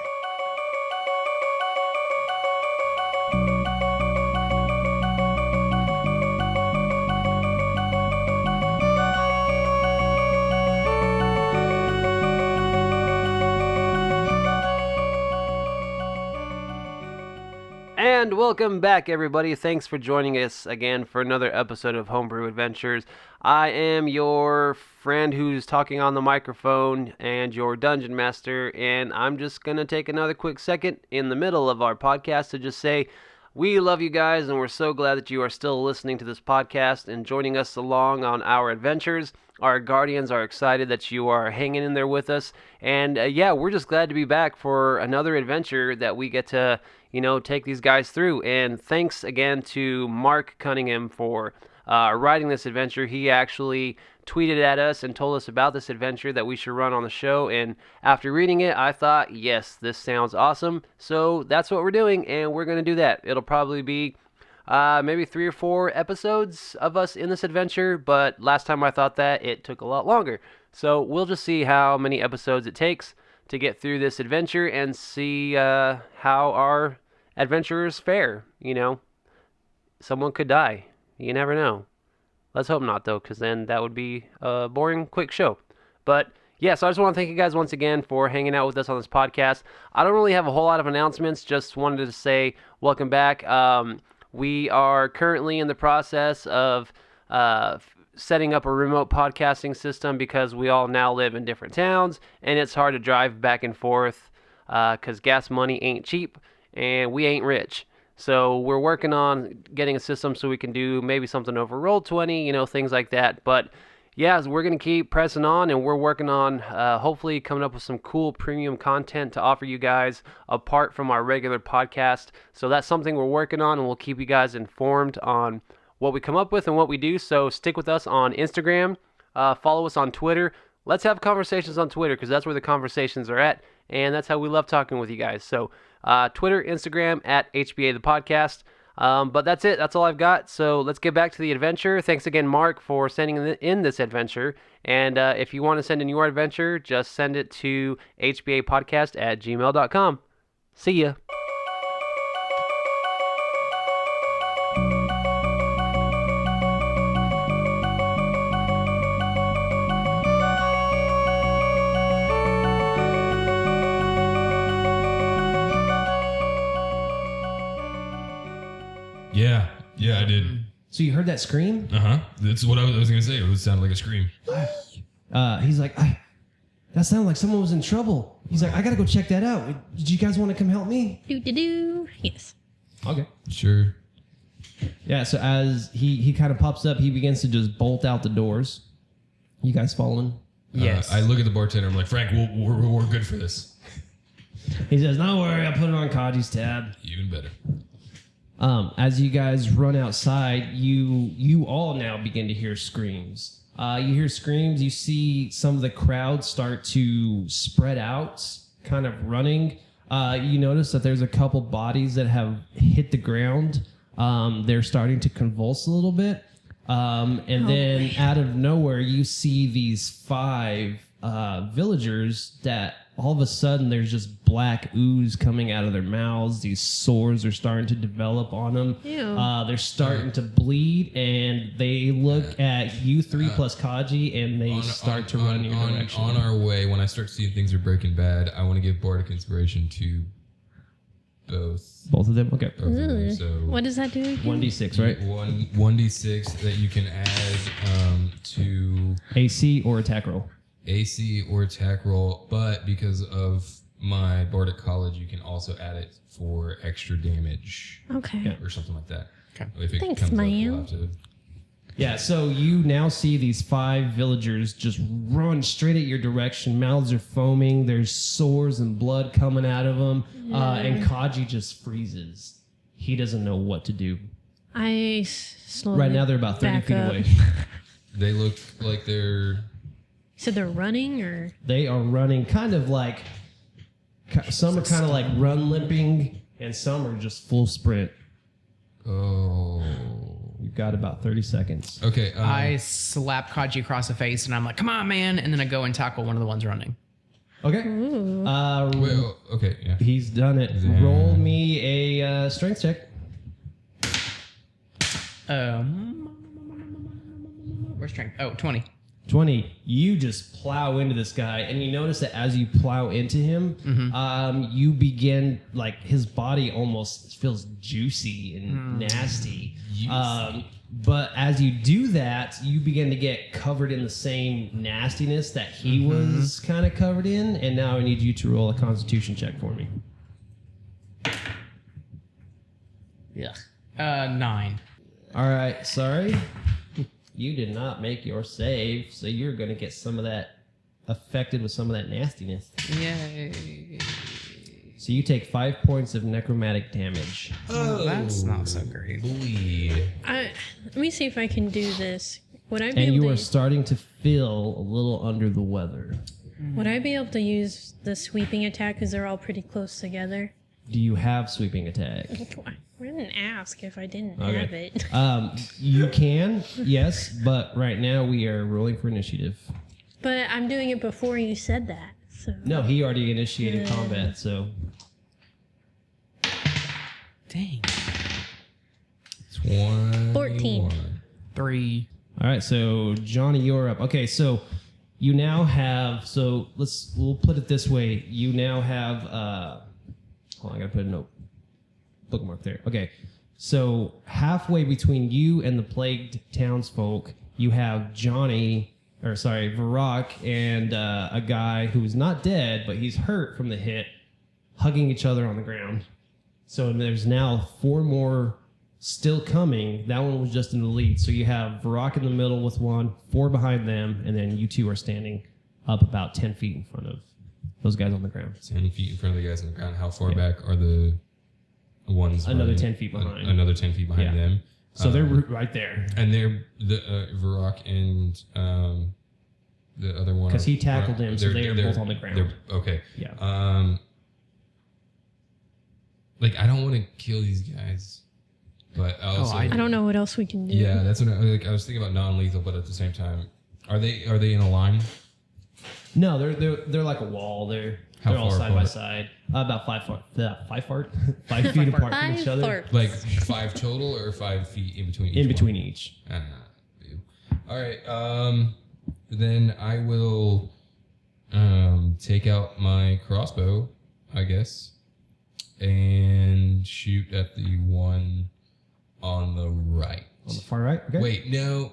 And welcome back, everybody. Thanks for joining us again for another episode of Homebrew Adventures. I am your friend who's talking on the microphone and your dungeon master, and I'm just going to take another quick second in the middle of our podcast to just say we love you guys, and we're so glad that you are still listening to this podcast and joining us along on our adventures. Our guardians are excited that you are hanging in there with us, and we're just glad to be back for another adventure that we get to take these guys through. And thanks again to Mark Cunningham for writing this adventure. He actually tweeted at us and told us about this adventure that we should run on the show. And after reading it, I thought, yes, this sounds awesome. So that's what we're doing, and we're going to do that. It'll probably be maybe 3 or 4 episodes of us in this adventure, but last time I thought that, it took a lot longer. So we'll just see how many episodes it takes. to get through this adventure and see how our adventurers fare. You know, someone could die. You never know. Let's hope not, though, because then that would be a boring, quick show. But yeah, so I just want to thank you guys once again for hanging out with us on this podcast. I don't really have a whole lot of announcements. Just wanted to say welcome back. We are currently in the process of setting up a remote podcasting system because we all now live in different towns, and it's hard to drive back and forth because gas money ain't cheap, and we ain't rich. So we're working on getting a system so we can do maybe something over Roll20, you know, things like that. But yeah, we're going to keep pressing on, and we're working on hopefully coming up with some cool premium content to offer you guys apart from our regular podcast. So that's something we're working on, and we'll keep you guys informed on what we come up with and what we do. So stick with us on Instagram, follow us on Twitter. Let's have conversations on Twitter because that's where the conversations are at, and that's how we love talking with you guys. So Twitter, Instagram, at HBA the podcast. But that's it. That's all I've got. So let's get back to the adventure. Thanks again, Mark, for sending in this adventure. And if you want to send in your adventure, just send it to hbapodcast@gmail.com. See ya. Yeah, I did. So you heard that scream? That's what I was gonna say. It sounded like a scream. He's like, that sounded like someone was in trouble. He's like, I gotta go check that out. Did you guys want to come help me? Do. Yes. Okay. Sure. Yeah, so as he kind of pops up, he begins to just bolt out the doors. You guys following? Yes. I look at the bartender. I'm like, Frank, we're good for this. He says, don't worry, I'll put it on Kaji's tab. Even better. As you guys run outside, you all now begin to hear screams. You hear screams. You see some of the crowd start to spread out, kind of running. You notice that there's a couple bodies that have hit the ground. They're starting to convulse a little bit. And then out of nowhere, you see these 5 villagers that all of a sudden there's just black ooze coming out of their mouths. These sores are starting to develop on them. Ew. They're starting to bleed, and they look at you 3 plus Kaji, and they start to run in your direction. On our way, when I start seeing things are breaking bad, I want to give Bardic Inspiration to both of them? Okay. of them. So What does that do again? 1d6, right? 1d6 that you can add to AC or attack roll. AC or attack roll, but because of my Bardic College, you can also add it for extra damage Okay. or something like that. Okay. If it Thanks, comes up, ma'am. we'll have to. Yeah, so you now see these 5 villagers just run straight at your direction. Mouths are foaming. There's sores and blood coming out of them. And Kaji just freezes. He doesn't know what to do. I slowly Right now, they're about 30 back feet up. away. They look like they're. So they're running, or They are running kind of like... Some are kind of like run limping, and some are just full sprint. Oh. You've got about 30 seconds. Okay. I slap Kaji across the face and I'm like, come on, man. And then I go and tackle one of the ones running. Okay. Well, okay. Yeah. He's done it. Yeah. Roll me a strength check. Where's strength? Oh, 20. 20. You just plow into this guy, and you notice that as you plow into him, you begin, like, his body almost feels juicy and nasty. But as you do that, you begin to get covered in the same nastiness that he was kind of covered in, and now I need you to roll a constitution check for me. Yeah. 9. All right, sorry. You did not make your save, so you're going to get some of that affected with some of that nastiness. Yay. So you take 5 points of necromantic damage. Oh, that's not so great. Bleed. let me see if I can do this. Would I be And able you to? are starting to feel a little under the weather. Would I be able to use the sweeping attack because they're all pretty close together? Do you have sweeping attack? I didn't ask if I didn't have it. You can, yes, but right now we are rolling for initiative. But I'm doing it before you said that. So No, he already initiated combat, so. Dang. 21. 3. All right, so Johnny, you're up. Okay, so you now have. So we'll put it this way. You now have. Hold on, I gotta put a note bookmark there. Okay, so halfway between you and the plagued townsfolk, you have Varak, and a guy who's not dead, but he's hurt from the hit, hugging each other on the ground. So there's now 4 more still coming. That one was just in the lead. So you have Varak in the middle with 1, 4 behind them, and then you 2 are standing up about 10 feet in front of those guys on the ground. 10 feet in front of the guys on the ground. How far back are the ones? Another running? 10 feet behind. Another 10 feet behind them. So they're right there. And they're the Varak and the other one. Because he tackled him, so they're both on the ground. Okay. Yeah. I don't want to kill these guys, but also, I don't know what else we can do. Yeah, that's what I was thinking about non-lethal, but at the same time, are they in a line? No, they're like a wall. They're all far side by apart? side, about 5 feet apart from each other. Like 5 total or 5 feet in between? In between each. All right. Then I will take out my crossbow, I guess, and shoot at the one on the right. On the far right. Okay. Wait, no.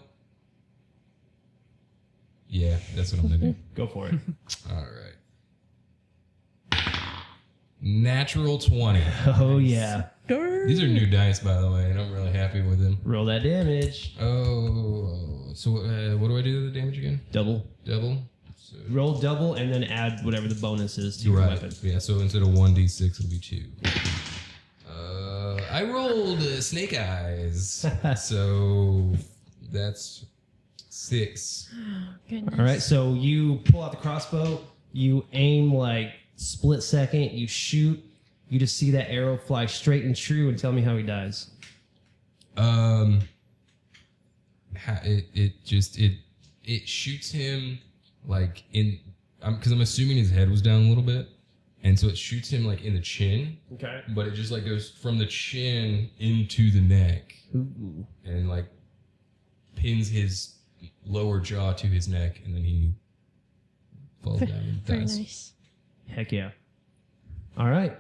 Yeah, that's what I'm gonna do. Go for it. All right. Natural 20. Oh yeah. These are new dice, by the way, and I'm really happy with them. Roll that damage. Oh, so what do I do to the damage again? Double. Double? So, Roll double and then add whatever the bonus is to your weapon. Yeah, so instead of 1d6, it'll be 2. I rolled snake eyes, so that's 6. Goodness. All right, so you pull out the crossbow, you aim like split second, you shoot, you just see that arrow fly straight and true, and tell me how he dies. It shoots him like because I'm assuming his head was down a little bit, and so it shoots him like in the chin. Okay. But it just like goes from the chin into the neck. Ooh. And like pins his lower jaw to his neck, and then he falls down and Very dies. nice. Heck yeah. All right.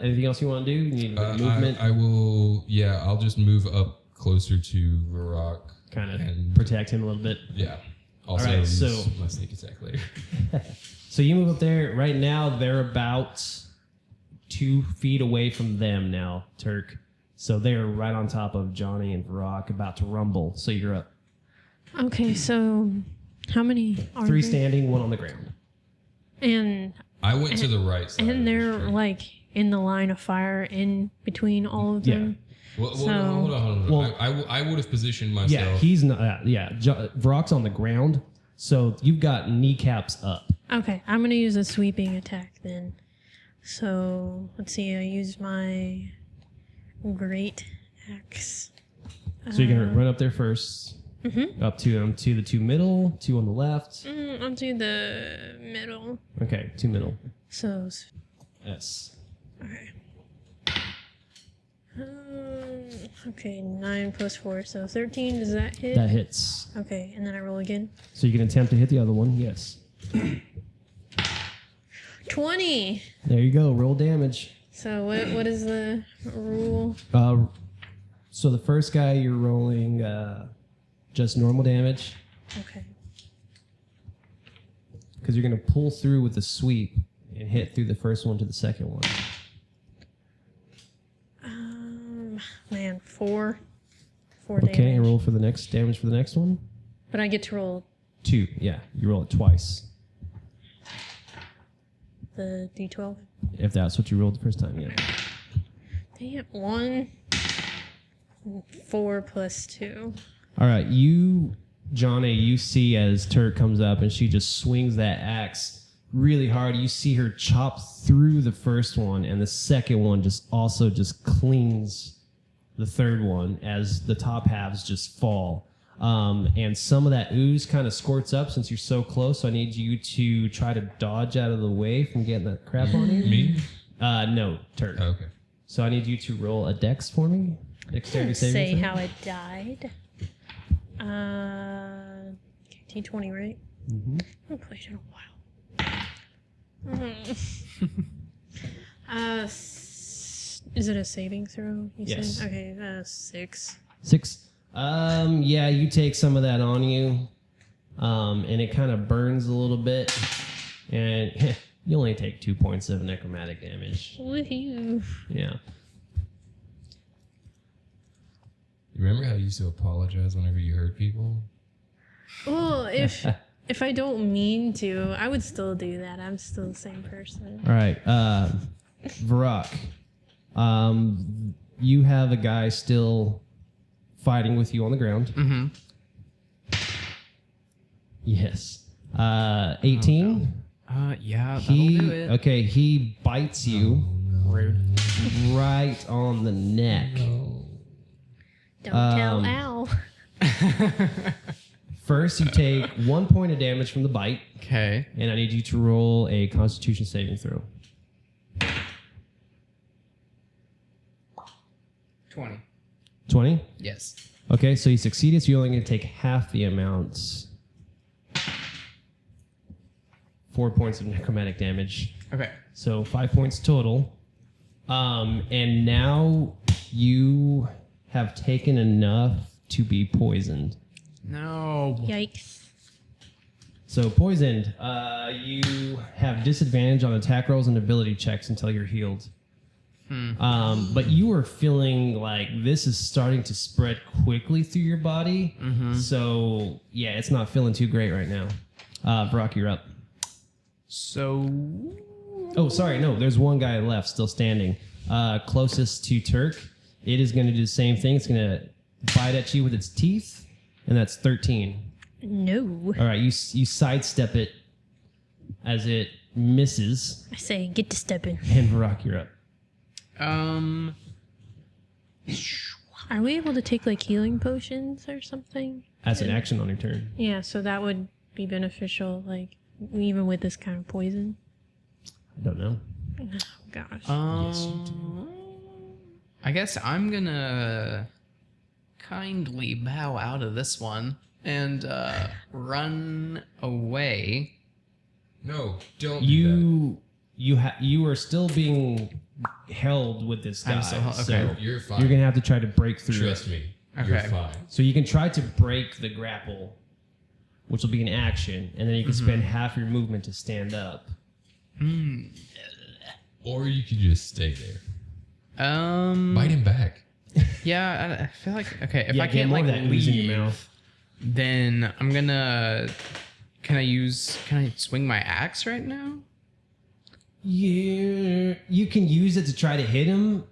Anything else you want to do? You need movement? I will. Yeah, I'll just move up closer to Varak. Kind of and protect him a little bit. Yeah. Also, All right, use so- my sneak attack later. So you move up there. Right now, they're about 2 feet away from them now, Turk. So they're right on top of Johnny and Varak, about to rumble. So you're up. Okay, so how many are 3 there? standing, 1 on the ground. And I went to the right side. and of the they're street. like in the line of fire in between all of them. Well, So- hold on. Well- I would have positioned myself. Yeah, he's not. Varak's on the ground. So you've got kneecaps up. Okay, I'm gonna use a sweeping attack then. So let's see. I use my great axe. So you're going to run up there first. Mm-hmm. Up to them, to the 2 middle, 2 on the left. I'll do the middle. Okay, 2 middle. So Yes. okay. Okay, 9 plus 4, so 13. Does that hit? That hits. Okay, and then I roll again. So you can attempt to hit the other one. Yes. 20. There you go. Roll damage. So what is the rule? So the first guy, you're rolling just normal damage Okay. because you're going to pull through with the sweep and hit through the first one to the second one. Man, 4. 4 Okay, and damage. roll for the next damage for the next one. But I get to roll 2. Yeah, you roll it twice the d12. if that's what you rolled the first time. Yeah. Damn, 1. 4 plus 2. All right, Johnny, you see as Turk comes up and she just swings that axe really hard. You see her chop through the first one, and the second one just clings the third one as the top halves just fall. And some of that ooze kind of squirts up since you're so close. So I need you to try to dodge out of the way from getting that crap on you. Me? No, turn. Oh, okay. So I need you to roll a dex for me. Dexterity saving Say throw. how it died. T20, right? Mm-hmm. I haven't played in a while. Is it a saving throw? You Yes. said? Okay, 6. 6. Yeah, you take some of that on you, and it kind of burns a little bit, and you only take 2 points of necromantic damage. Woohoo! Yeah. You remember how you used to apologize whenever you hurt people? Well, if I don't mean to, I would still do that. I'm still the same person. All right, Varak, you have a guy still fighting with you on the ground. Mm-hmm. Yes. 18. Yeah, that'll do it. Okay, he bites you Rude. right on the neck. Don't tell Al. First, you take 1 point of damage from the bite, Okay. and I need you to roll a Constitution saving throw. 20. 20? Yes. Okay, so you succeeded, so you're only going to take half the amount. 4 points of necromantic damage. Okay. So 5 points total. And now you have taken enough to be poisoned. No. Yikes. So poisoned, you have disadvantage on attack rolls and ability checks until you're healed. But you are feeling like this is starting to spread quickly through your body. So yeah, it's not feeling too great right now. Brock, you're up. So. Oh, sorry, no, there's one guy left still standing. Closest to Turk, it is going to do the same thing. It's going to bite at you with its teeth, and that's 13. No. All right, you sidestep it as it misses, I say, get to stepping. and Varak, you're up. Are we able to take like healing potions or something? As an action on your turn. Yeah, so that would be beneficial, like even with this kind of poison. I don't know. Oh gosh. I guess I'm gonna kindly bow out of this one and run away. No, don't do You are still being held with this guy. I'm still held- so okay. that. You're fine. you're gonna have to try to break through Trust it. me. You're Okay. fine. So you can try to break the grapple, which will be an action, and then you can spend half your movement to stand up. Or you could just stay there. Bite him back. Yeah, I feel like okay. If Yeah, I get can't more like of that ooze in your leave, mouth. then I'm gonna. Can I swing my axe right now? Yeah, you can use it to try to hit him,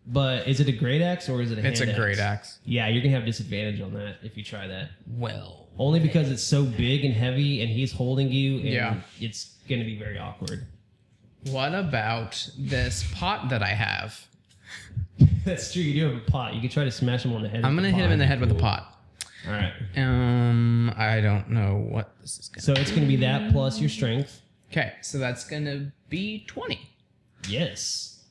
but is it a great axe or is it a It's a hand great axe. Yeah, you're gonna have disadvantage on that if you try that. Well, Only because it's so big and heavy, and he's holding you, and Yeah. it's gonna be very awkward. what about this pot that I have? That's true. You do have a pot. You can try to smash him on the head. I'm with gonna the hit him in pot. the head with a pot. All right. I don't know what this is gonna. So it's gonna be that plus your strength. Okay, so that's gonna be 20. Yes.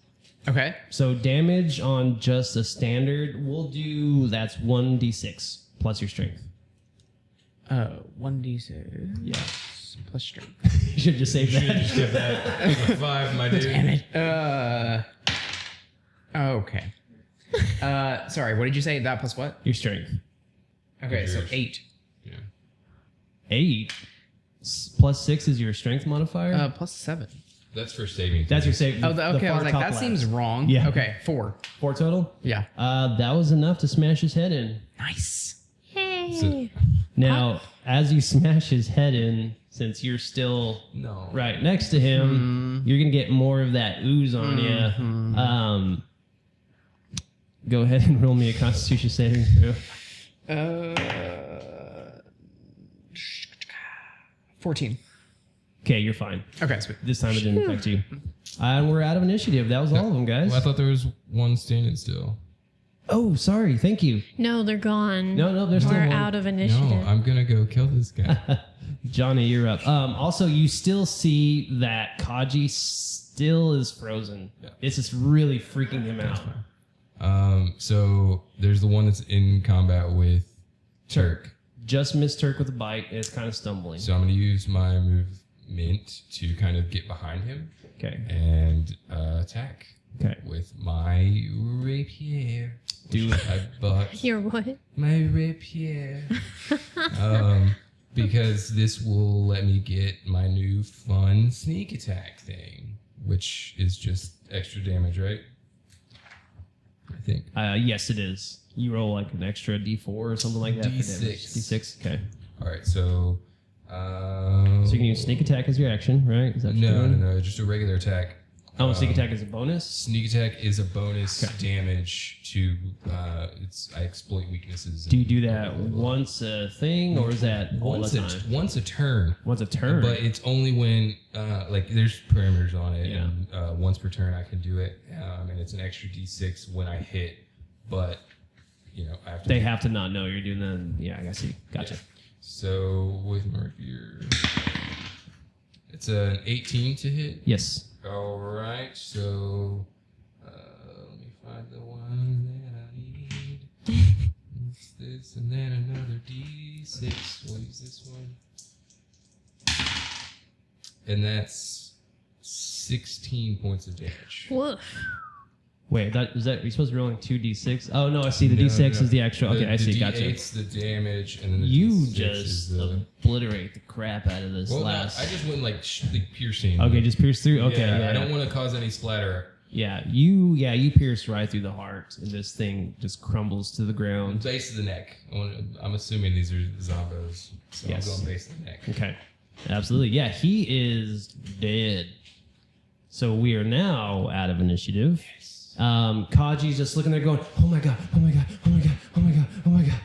Okay. So damage on just a standard, we'll do that's 1d6 plus your strength. 1d6 Yeah. plus strength. You should just save that. Just give that a 5, my dude. Damn it. Okay. Sorry, what did you say? That plus what? Your strength. Okay, so Yours. 8. Yeah. 8 plus 6 is your strength modifier. Plus 7. That's for saving. That's your save. Oh, the okay. I far was like, top that left. seems wrong. Yeah. Okay, 4. 4 total. Yeah. That was enough to smash his head in. Nice. Hey. Now, as you smash his head in, since you're still No. right next to him, you're gonna get more of that ooze on you. Go ahead and roll me a Constitution saving throw. 14. Okay, you're fine. Okay, sweet. This time it didn't affect you. And we're out of initiative. That was all of them, guys. Well, I thought there was one standing still. Oh, sorry. Thank you. No, they're gone. No, there's still We're one. out of initiative. No, I'm gonna go kill this guy. Johnny, you're up. Also, you still see that Kaji still is frozen. Yeah. It's just really freaking him out. So there's the one that's in combat with Turk. Just missed Turk with a bite. And it's kind of stumbling. So I'm gonna use my movement to kind of get behind him Okay. and attack Okay. with my rapier. Do it. I bought Your what? my rapier. Because this will let me get my new fun sneak attack thing, which is just extra damage, right? I think. Yes, it is. You roll like an extra D4 or something like that. for D6. damage. D6. Okay. All right, so. So you can use sneak attack as your action, right? Is that what you're doing? No, just a regular attack. Oh, sneak attack is a bonus. Sneak attack is a bonus Okay. damage to. I exploit weaknesses. Do you do that once a thing, or is that all once the a time? once a turn? Once a turn. But it's only when like there's parameters on it, Yeah. and once per turn I can do it, and it's an extra D6 when I hit. But I have to. They have to not know you're doing that. Yeah, I see. Gotcha. Yeah. So with my rapier, it's an 18 to hit. Yes. All right, so let me find the one that I need. It's this, and then another D6. We'll use this one, and that's 16 points of damage. Woof. Wait, you're supposed to be rolling 2d6? Oh no, I see. The No, d6 no. is the extra. Okay, I see. The Gotcha. D8's the damage, and then the You D6 just is the. obliterate the crap out of this Well, no, last. I just went like piercing. Okay, just pierce through. Okay, Yeah, yeah. I don't want to cause any splatter. You pierce right through the heart, and this thing just crumbles to the ground. Base of the neck. I'm assuming these are zombos, so Yes. I'm going base of the neck. Okay, absolutely. Yeah, he is dead. So we are now out of initiative. Kaji's just looking there going, oh my god, oh my god, oh my god, oh my god, oh my god.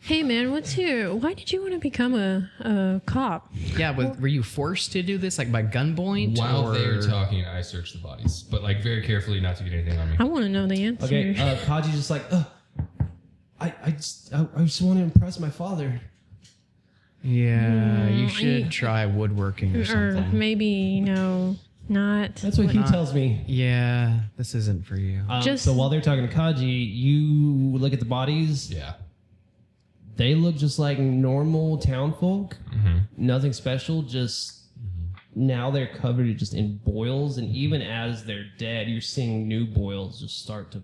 Hey man, why did you want to become a cop? Yeah, were you forced to do this like by gunpoint? While or... they were talking, I searched the bodies, but like very carefully not to get anything on me. I want to know the answer. Okay, Kaji's just like, I just want to impress my father. Yeah, you Mm, should try woodworking or or something. maybe not. That's what he tells me. Yeah, this isn't for you. Just- So while they're talking to Kaji, you look at the bodies. Yeah. They look just like normal town folk. Mm-hmm. Nothing special. Just now they're covered just in boils, and even as they're dead, you're seeing new boils just start to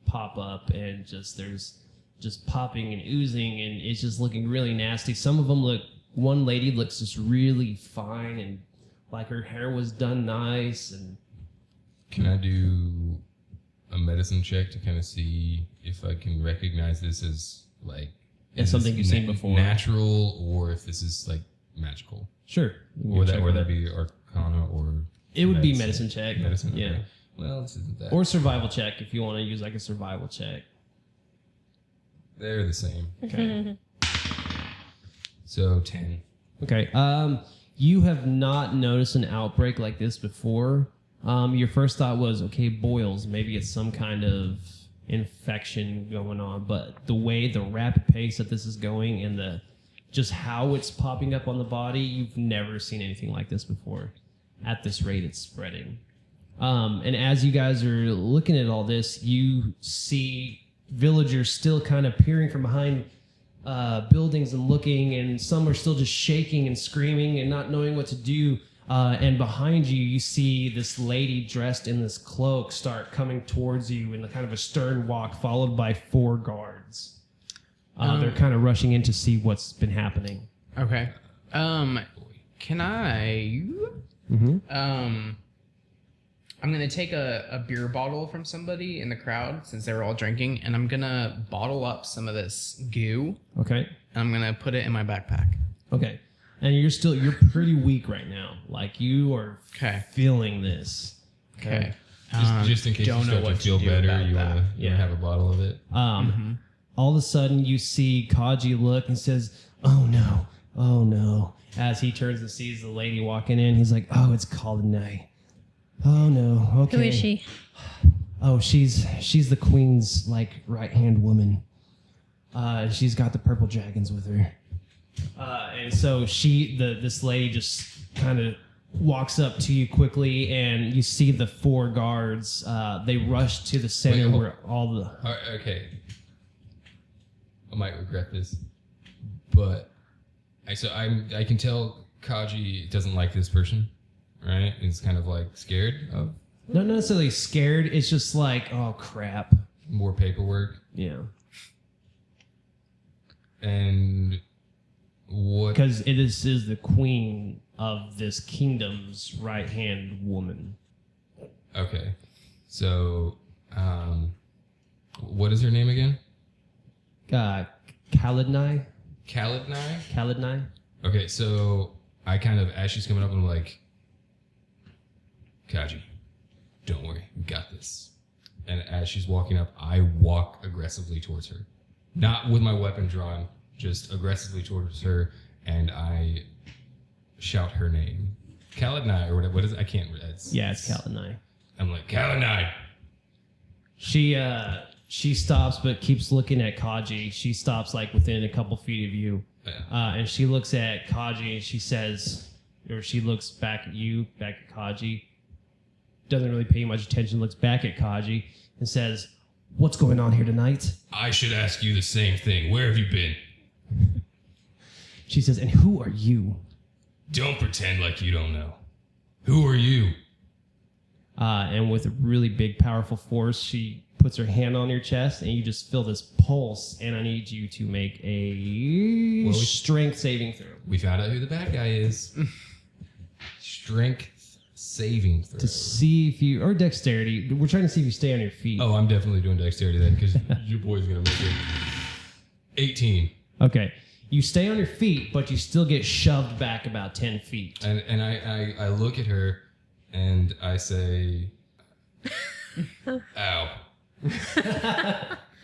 pop up, and there's just popping and oozing, and it's just looking really nasty. Some of them look. One lady looks just really fine, and like her hair was done nice, and Can I do a medicine check to kind of see if I can recognize this as like As is something this you've seen before? natural, or if this is like magical? sure. Or would that be Arcana or? It would be medicine check. Medicine. Yeah. Okay. Well, this isn't that. Or survival check if you want to use like a survival check. They're the same. Okay. So 10. Okay. You have not noticed an outbreak like this before. Your first thought was, okay, boils. Maybe it's some kind of infection going on. But the rapid pace that this is going, and just how it's popping up on the body, you've never seen anything like this before. At this rate, it's spreading. And as you guys are looking at all this, you see villagers still kind of peering from behind buildings and looking, and some are still just shaking and screaming and not knowing what to do. And behind you, you see this lady dressed in this cloak start coming towards you in a kind of a stern walk, followed by 4 guards. They're kind of rushing in to see what's been happening. Okay. Can I? I'm gonna take a beer bottle from somebody in the crowd since they were all drinking, and I'm gonna bottle up some of this goo, Okay. and I'm gonna put it in my backpack. Okay. And you're pretty weak right now. Like you are Okay. feeling this. Okay. Just in case you don't know start to what to feel do better, about you that. want to have a bottle of it. All of a sudden, you see Kaji look and says, oh no, as he turns and sees the lady walking in. He's like, oh, it's called a night. Oh no, okay. Who is she? Oh, she's the queen's like right hand woman. She's got the purple dragons with her. And so this lady just kind of walks up to you quickly, and you see the 4 guards. They rush to the center where all the. All right, okay. I might regret this, but I can tell Kaji doesn't like this person, right? He's kind of like scared of. Not necessarily scared. It's just like, oh crap. More paperwork. Yeah. And what? Because this is the queen of this kingdom's right-hand woman. Okay. So, what is her name again? Khalidnai. Khalidnai? Okay, so I kind of, as she's coming up, I'm like, Kaji, don't worry, we got this. And as she's walking up, I walk aggressively towards her. Not with my weapon drawn, just aggressively towards her, and I shout her name. Khalidnai, or whatever. What is it? I can't. It's Khalidnai. I'm like, Khalidnai. She stops but keeps looking at Kaji. She stops like within a couple feet of you. Yeah. And she looks at Kaji and she says, or she looks back at you, back at Kaji. Doesn't really pay much attention, looks back at Kaji and says, "What's going on here tonight?" I should ask you the same thing. Where have you been? She says, "And who are you?" Don't pretend like you don't know. Who are you? And with a really big, powerful force, she puts her hand on your chest, and you just feel this pulse. And I need you to make a strength saving throw. We found out who the bad guy is. Strength saving throw. To see if you, or dexterity. We're trying to see if you stay on your feet. Oh, I'm definitely doing dexterity then, because your boy's gonna make it. 18. Okay. You stay on your feet, but you still get shoved back about 10 feet. And I look at her and I say, ow.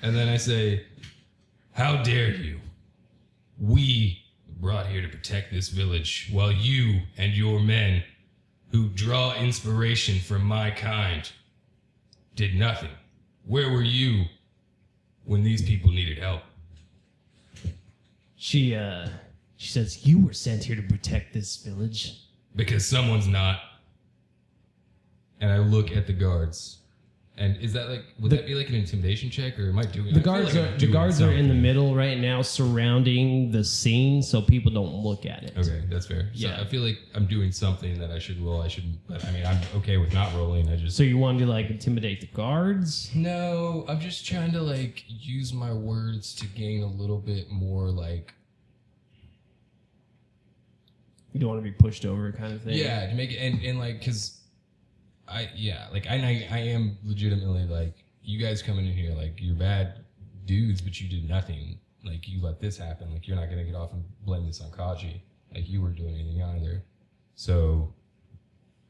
And then I say, how dare you? We brought here to protect this village while you and your men who draw inspiration from my kind did nothing. Where were you when these people needed help? She says, "You were sent here to protect this village." Because someone's not. And I look at the guards. And is that like, would that be like an intimidation check, or am I doing? The guards are in the middle right now, surrounding the scene, so people don't look at it. Okay, that's fair. So Yeah. I feel like I'm doing something that I should roll. But I mean, I'm okay with not rolling. So you want to like intimidate the guards? No, I'm just trying to like use my words to gain a little bit more like. You don't want to be pushed over, kind of thing. Yeah, to make it and like because. I am legitimately like, you guys coming in here like you're bad dudes, but you did nothing. Like you let this happen. Like you're not gonna get off and blame this on Kaji. Like you weren't doing anything either. So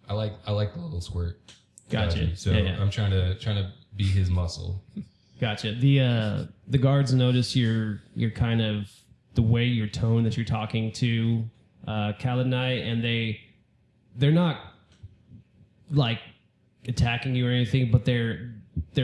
I like the little squirt. Gotcha. Kaji. So Yeah. I'm trying to be his muscle. Gotcha. The guards notice your kind of the way your tone that you're talking to Khalidnai, and they're not like attacking you or anything, but they're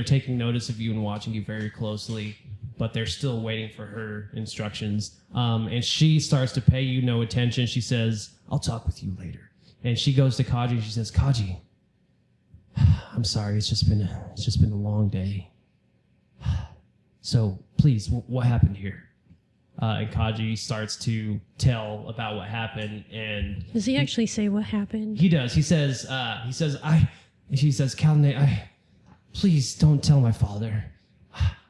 taking notice of you and watching you very closely, but they're still waiting for her instructions. And she starts to pay you no attention. She says, "I'll talk with you later." And she goes to Kaji and she says, "Kaji, I'm sorry. It's just been a long day. So please, what happened here?" And Kaji starts to tell about what happened. And Does he actually say what happened? he does. She says, "Khalidnai, please don't tell my father.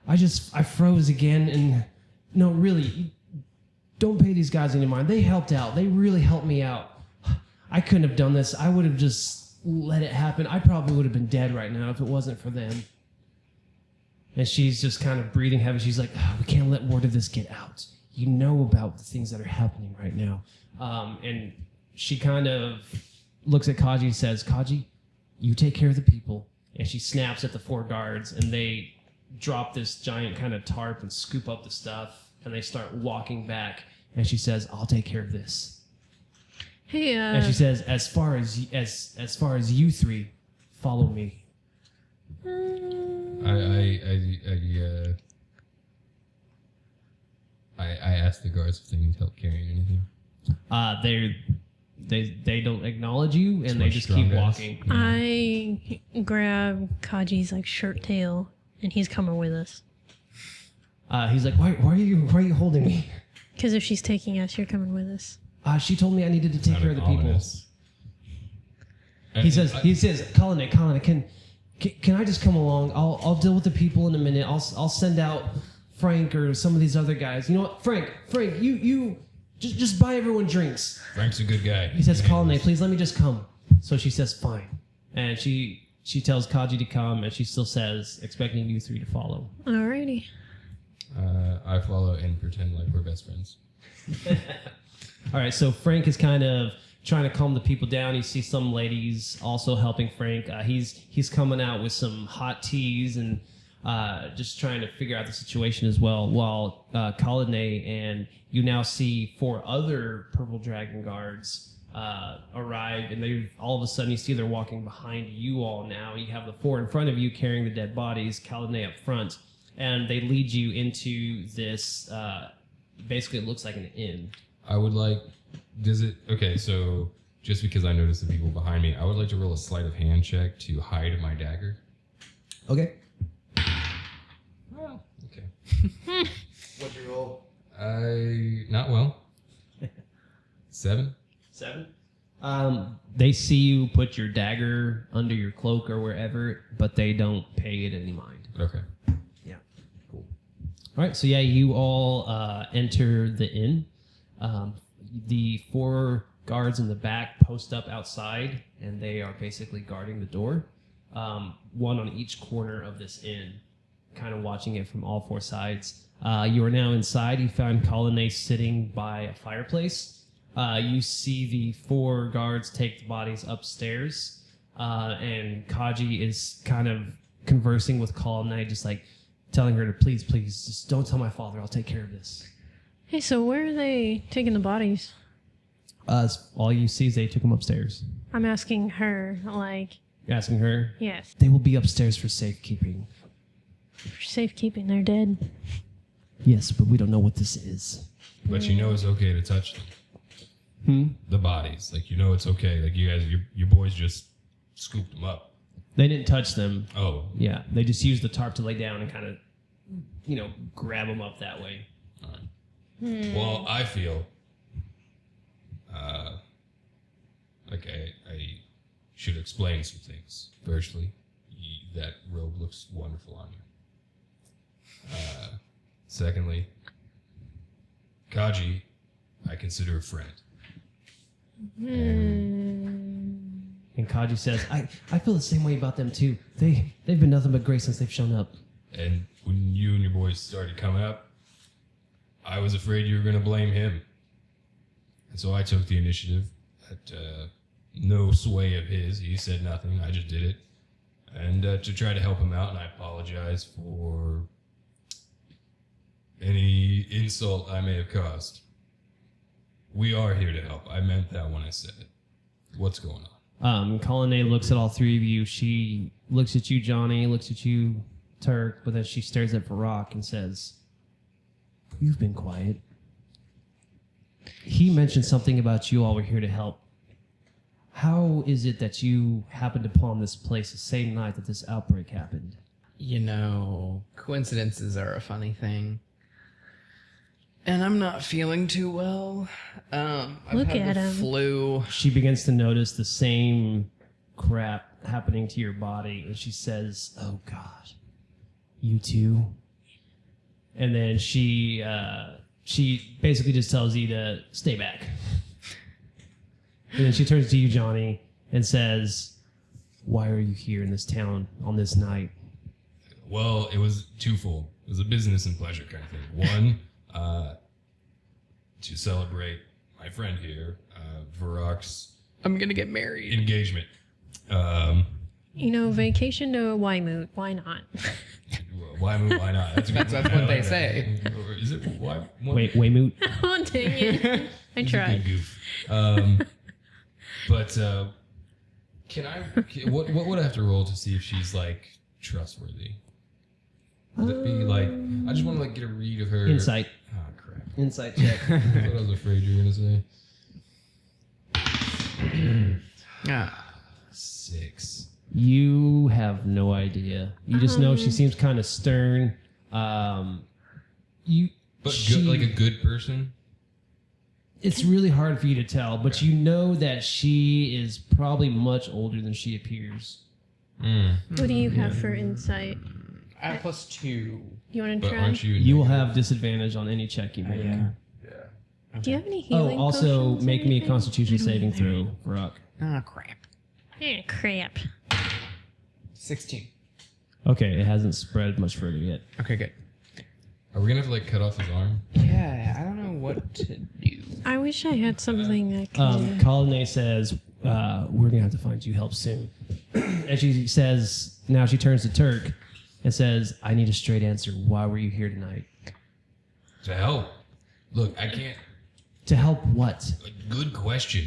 I froze again, and no, really, don't pay these guys any mind. They helped out. They really helped me out. I couldn't have done this. I would have just let it happen. I probably would have been dead right now if it wasn't for them." And she's just kind of breathing heavy. She's like, "We can't let word of this get out. You know about the things that are happening right now." And she kind of looks at Kaji and says, "Kaji, you take care of the people." And she snaps at the 4 guards, and they drop this giant kind of tarp and scoop up the stuff, and they start walking back. And she says, "I'll take care of this." Hey, And she says, as far as you 3, follow me." I asked the guards if they need help carrying anything. They don't acknowledge you, and they much just keep strong guys. walking. I grab Kaji's like shirt tail, and he's coming with us. He's like, why are you holding me? Because if she's taking us, you're coming with us. She told me I needed to take care of the people. Ominous. He says, Colin, can I just come along? I'll deal with the people in a minute. I'll send out Frank or some of these other guys. You know what, Frank, you just buy everyone drinks. Frank's a good guy. He says, Colin, please let me just come. So she says, fine, and she tells Kaji to come, and she still says, expecting you three to follow. Alrighty. I follow and pretend like we're best friends. All right, so Frank is kind of trying to calm the people down. You see some ladies also helping Frank. He's coming out with some hot teas and just trying to figure out the situation as well. While Colin and you now see 4 other Purple Dragon guards arrive, and they all of a sudden you see they're walking behind you all now. You have the 4 in front of you carrying the dead bodies, Kalinae up front, and they lead you into this, basically it looks like an inn. I would like, okay, so just because I noticed the people behind me, I would like to roll a sleight of hand check to hide my dagger. Okay. Well, okay. What'd you roll? Not well. 7? 7. They see you put your dagger under your cloak or wherever, but they don't pay it any mind. Okay. Yeah. Cool. All right. So yeah, you all enter the inn. The 4 guards in the back post up outside, and they are basically guarding the door. One on each corner of this inn, kind of watching it from all 4 sides. You are now inside. You found Kalinae sitting by a fireplace. You see the 4 guards take the bodies upstairs, and Kaji is kind of conversing with Kalinae, just like telling her to please, just don't tell my father. I'll take care of this. Hey, so where are they taking the bodies? All you see is they took them upstairs. I'm asking her, like, You're asking her? yes, They will be upstairs for safekeeping. for safekeeping, they're dead. Yes, but we don't know what this is. But you know it's okay to touch them. The bodies. Like, you know it's okay. Like, you guys, your boys just scooped them up. They didn't touch them. Oh. Yeah, they just used the tarp to lay down and kind of, grab them up that way. All right. Well, I feel like I should explain some things. Firstly, that robe looks wonderful on you. Secondly, Kaji, I consider a friend. And Kaji says, I feel the same way about them too. They've been nothing but great since they've shown up. And when you and your boys started coming up, I was afraid you were going to blame him. And so I took the initiative. At no sway of his. He said nothing. I just did it. And to try to help him out, and I apologize for any insult I may have caused. We are here to help. I meant that when I said it. What's going on? Kalinae looks at all 3 of you. She looks at you, Johnny, looks at you, Turk, but then she stares at Varak and says, you've been quiet. He mentioned something about you all were here to help. How is it that you happened upon this place the same night that this outbreak happened? You know, coincidences are a funny thing. And I'm not feeling too well. I've Look had at the him. flu. She begins to notice the same crap happening to your body, and she says, oh God, you too? And then she basically just tells you to stay back. And then she turns to you, Johnny, and says, why are you here in this town on this night? Well, it was twofold. It was a business and pleasure kind of thing. One, to celebrate my friend here, Varak's I'm gonna get married. engagement. Vacation to Waimut. Why not? Why move? Why not? That's That's what they say. Or is it why? Wait, Waymut? Oh, dang it. I It's a tried. good goof. But what would I have to roll to see if she's like trustworthy? Would it be like, I just want to like get a read of her. Insight. Oh, crap. Insight check. That's what I was afraid you were going to say. Ah. 6. You have no idea. You just know she seems kind of stern. But good, like a good person? It's really hard for you to tell, but you know that she is probably much older than she appears. What do you have for insight? I have +2. You want to But try? aren't you? You will have disadvantage on any check you make. Do you have any Oh, healing also potions or make me a anything? Constitution saving throw, Varak. Ah, crap. Crap. 16. Okay, it hasn't spread much further yet. Okay, good. Are we going to have to like cut off his arm? Yeah, I don't know what to do. I wish I had something I could. Colonnade says, we're going to have to find you help soon. And she says, now she turns to Turk and says, I need a straight answer. Why were you here tonight? To help. Look, I can't. To help what? Good question.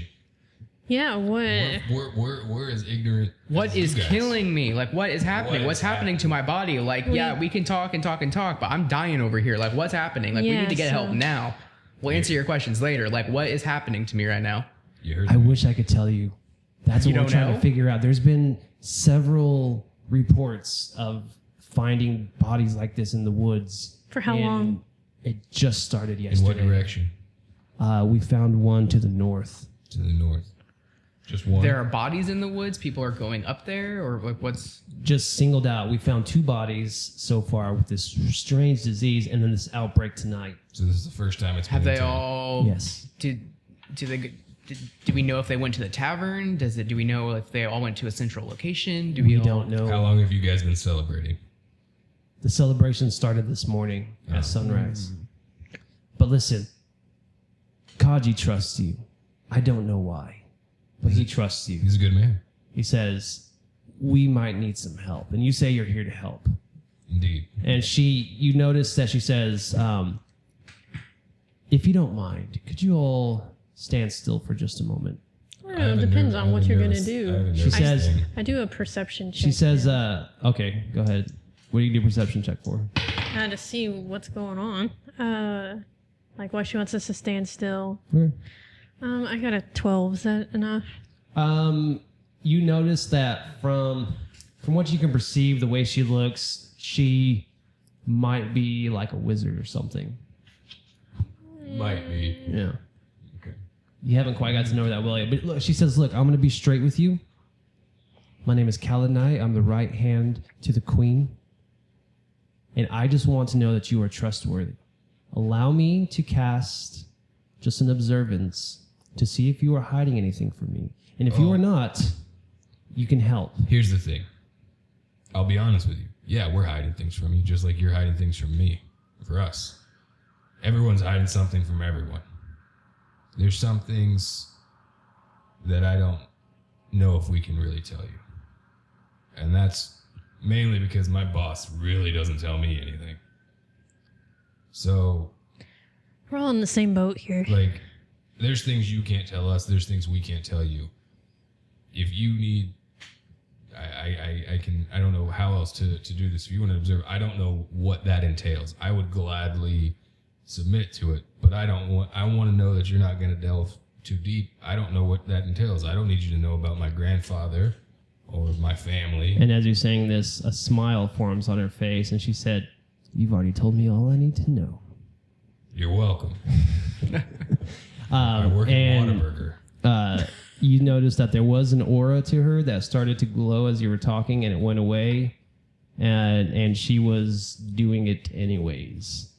Yeah, what? We're as ignorant. What as is you guys. killing me? Like, what is happening? What What's is happening to my body? Like, yeah, we can talk and talk and talk, but I'm dying over here. Like, what's happening? Like, we Yeah, need to get so- help now. We'll answer your questions later. Like, what is happening to me right now? You heard I me. wish I could tell you. That's You what we're don't trying know? to figure out. There's been several reports of finding bodies like this in the woods. For how and long? It just started In yesterday. what direction? We found one to the north. To the north. Just one. There are bodies in the woods. People are going up there, or like, what's? Just singled out. We found 2 bodies so far with this strange disease and then this outbreak tonight. So this is the first time it's Have been they in town. all? Yes. Do we know if they went to the tavern? Do we know if they all went to a central location? We all- don't know. How long have you guys been celebrating? The celebration started this morning at sunrise. But listen, Kaji trusts you. I don't know why, but he trusts you. He's a good man. He says, we might need some help. And you say you're here to help. Indeed. And you notice that she says, if you don't mind, could you all stand still for just a moment? Well, it depends on what you're going to do. She says, I do a perception check. she says, okay, go ahead. What do you do a perception check for? To see what's going on. Like why she wants us to stand still. Okay. I got a 12. Is that enough? You notice that from what you can perceive, the way she looks, she might be like a wizard or something. Might be. Yeah. Okay. You haven't quite got to know her that well yet. But look, she says, look, I'm going to be straight with you. My name is Kalanai. I'm the right hand to the queen. And I just want to know that you are trustworthy. Allow me to cast just an observance to see if you are hiding anything from me. And if you are not, you can help. Here's the thing. I'll be honest with you. Yeah, we're hiding things from you, just like you're hiding things from me. For us. Everyone's hiding something from everyone. There's some things that I don't know if we can really tell you. And that's mainly because my boss really doesn't tell me anything. So, We're all in the same boat here. like, there's things you can't tell us, there's things we can't tell you. If you need, I don't know how else to do this. If you want to observe, I don't know what that entails. I would gladly submit to it, but I want to know that you're not going to delve too deep. I don't know what that entails. I don't need you to know about my grandfather or my family. And as you're saying this, a smile forms on her face, and she said, you've already told me all I need to know. You're welcome. I work at and Whataburger. You noticed that there was an aura to her that started to glow as you were talking, and it went away, and she was doing it anyways.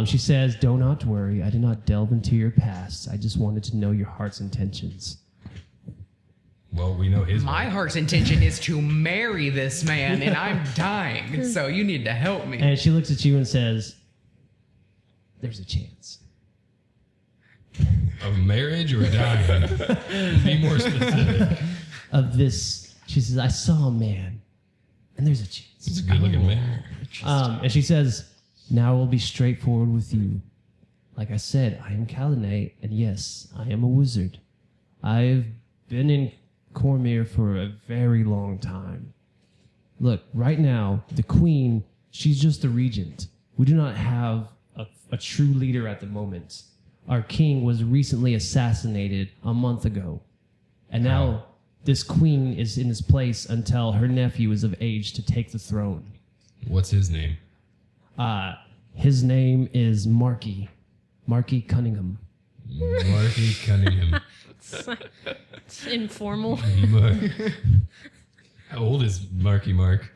She says, do not worry. I did not delve into your past. I just wanted to know your heart's intentions. Well, we know his. My heart's intention is to marry this man, and I'm dying. So you need to help me. And she looks at you and says, there's a chance. Of marriage or dying? Be more specific. Of this, she says, I saw a man, and there's a chance. He's a good looking man. And she says, now we'll be straightforward with you. Like I said, I am Kalanai, and yes, I am a wizard. I've been in Cormyr for a very long time. Look, right now, the queen, She's just the regent. We do not have a true leader at the moment. Our king was recently assassinated a month ago. And now this queen is in his place until her nephew is of age to take the throne. What's his name? His name is Marky Cunningham. Marky Cunningham. It's informal. How old is Marky Mark?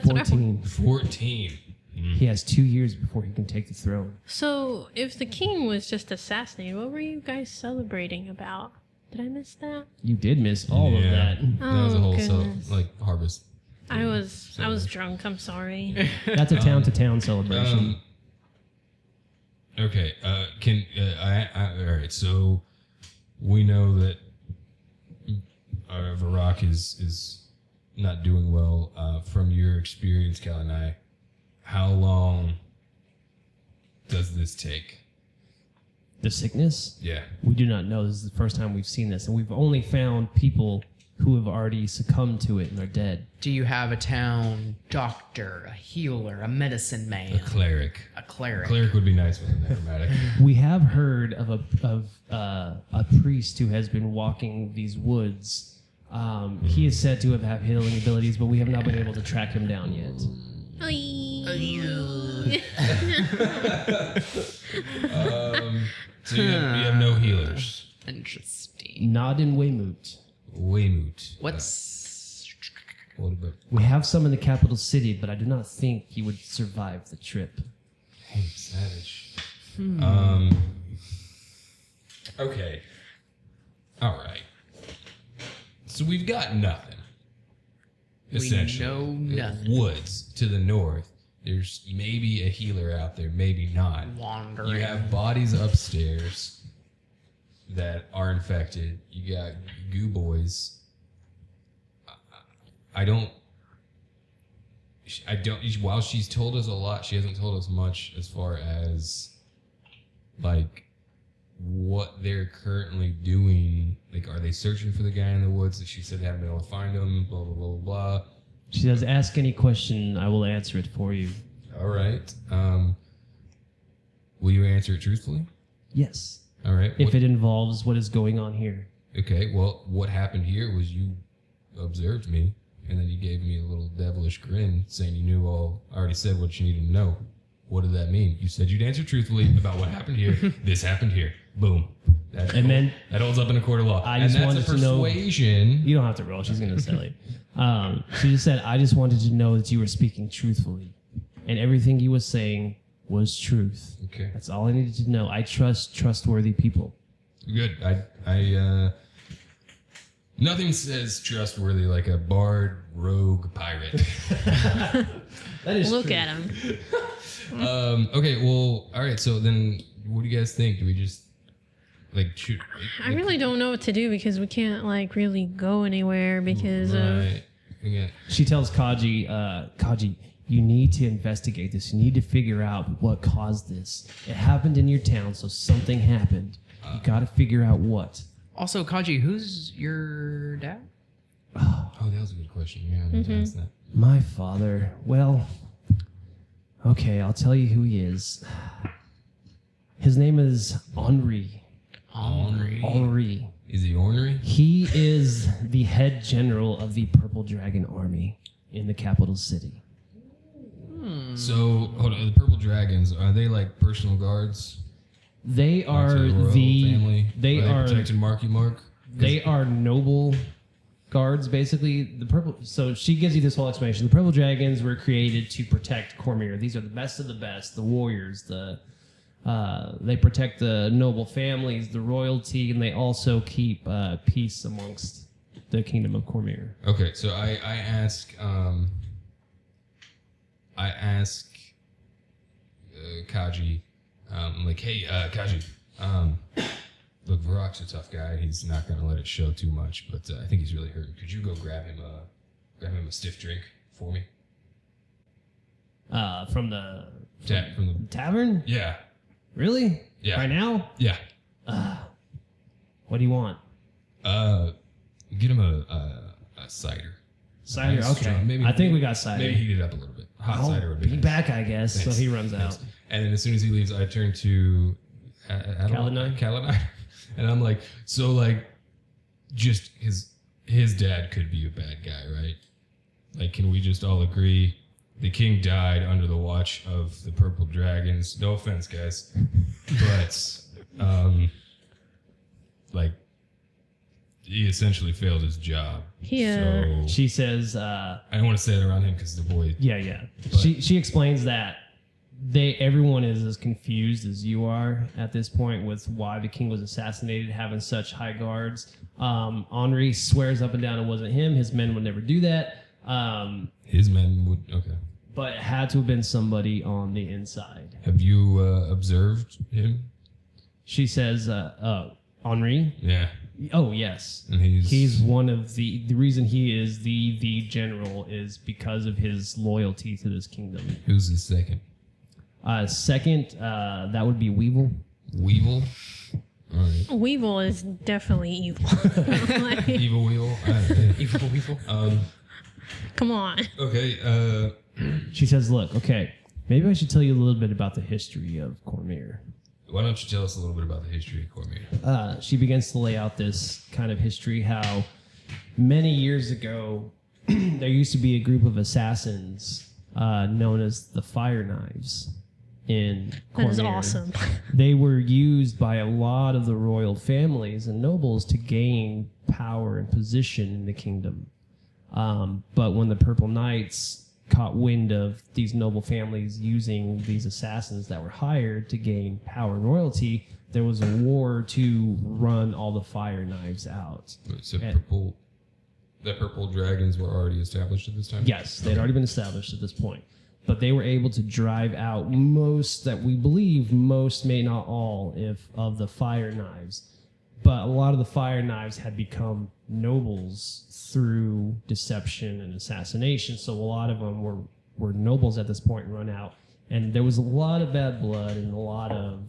14. 14. He has 2 years before he can take the throne. So, if the king was just assassinated, what were you guys celebrating about? Did I miss that? You did miss all of that. That was a whole goodness. harvest. I was drunk. I'm sorry. That's a town-to-town celebration. Okay. All right. So we know that Varak is not doing well. From your experience, Cal and I, how long does this take? The sickness? Yeah. We do not know. This is the first time we've seen this, and we've only found people who have already succumbed to it and are dead. Do you have a town doctor, a healer, a medicine man, A cleric. a cleric? Cleric would be nice with a necromantic. We have heard of a priest who has been walking these woods. He is said to have healing abilities, but we have not been able to track him down yet. So you have no healers. Interesting. Not in Weymouth. Weymouth. What's What about? We have some in the capital city, but I do not think he would survive the trip. Hey, savage. Okay. All right. So we've got nothing. Essentially, know nothing. Woods to the north. There's maybe a healer out there, maybe not. wandering? You have bodies upstairs that are infected. You got goo boys. I don't. While she's told us a lot, she hasn't told us much as far as like what they're currently doing. Like, are they searching for the guy in the woods? She said they haven't been able to find him. Blah blah blah blah blah. She says, ask any question, I will answer it for you. All right. Will you answer it truthfully? Yes. All right. If it involves what is going on here. Okay. Well, what happened here was you observed me, and then you gave me a little devilish grin, saying you knew all. I already said what you needed to know. What did that mean? You said you'd answer truthfully about what happened here. This happened here. Boom. That holds up in a court of law. I just wanted to know. Persuasion. You don't have to roll. She's going to sell it. She just said, I just wanted to know that you were speaking truthfully. And everything you was saying was truth. Okay. That's all I needed to know. I trust trustworthy people. Good. Nothing says trustworthy like a bard, rogue, pirate. That is Look true. at him. Okay. Well. All right. So then, what do you guys think? Do we just shoot? I really don't know what to do because we can't really go anywhere because Right. Yeah. She tells Kaji, Kaji, you need to investigate this. You need to figure out what caused this. It happened in your town, so something happened. You got to figure out what. Also, Kaji, who's your dad? Oh, that was a good question. Yeah, I meant to ask that. My father. Well, okay, I'll tell you who he is. His name is Henri. Henri. Is he ornery? He is the head general of the Purple Dragon Army in the capital city. So, hold on. The Purple Dragons, are they like personal guards? They are To the royal family? they are are protecting Marky Mark? they are noble guards, basically. The purple. So she gives you this whole explanation. The Purple Dragons were created to protect Cormyr. These are the best of the best, the warriors. They protect the noble families, the royalty, and they also keep peace amongst the Kingdom of Cormyr. Okay, so I ask Kaji, hey, Kaji, look, Varak's a tough guy. He's not going to let it show too much, but I think he's really hurting. Could you go grab him a stiff drink for me? From the From the tavern? yeah, Really? Yeah. Right now? yeah. What do you want? Get him a cider. Cider. Nice, Okay. strong. I think we got cider. Maybe heat it up a little bit. Hot cider would be be nice. back, I guess. Thanks. So he runs Thanks. out. And then as soon as he leaves, I turn to Caladine. And I'm like, so like, just his dad could be a bad guy, right? Like, can we just all agree the king died under the watch of the purple dragons? No offense, guys, but like, he essentially failed his job. Yeah. So She says, I don't want to say it around him because the boy. yeah. But- She explains that everyone is as confused as you are at this point with why the king was assassinated, having such high guards. Henri swears up and down it wasn't him. His men would never do that. His men would. Okay. But it had to have been somebody on the inside. Have you observed him? She says, Henri? Yeah. Oh, yes. And He's one of the reason he is the general is because of his loyalty to this kingdom. Who's the second? Second, that would be Weevil. Weevil. All right. Weevil is definitely evil. Like, Evil Weevil. Evil Weevil. come on. Okay. She says, look, okay, maybe I should tell you a little bit about the history of Cormyr. Why don't you tell us a little bit about the history of Cormyr? She begins to lay out this kind of history, how many years ago there used to be a group of assassins known as the Fire Knives in Cormyr. That is awesome. They were used by a lot of the royal families and nobles to gain power and position in the kingdom. But when the Purple Knights caught wind of these noble families using these assassins that were hired to gain power and royalty, there was a war to run all the Fire Knives out. So And- the purple dragons were already established at this time? Yes, they'd already been established at this point. But they were able to drive out most, that we believe, most, may not all, of the Fire Knives. But a lot of the Fire Knives had become nobles through deception and assassination. So a lot of them were nobles at this point and run out. And there was a lot of bad blood and a lot of...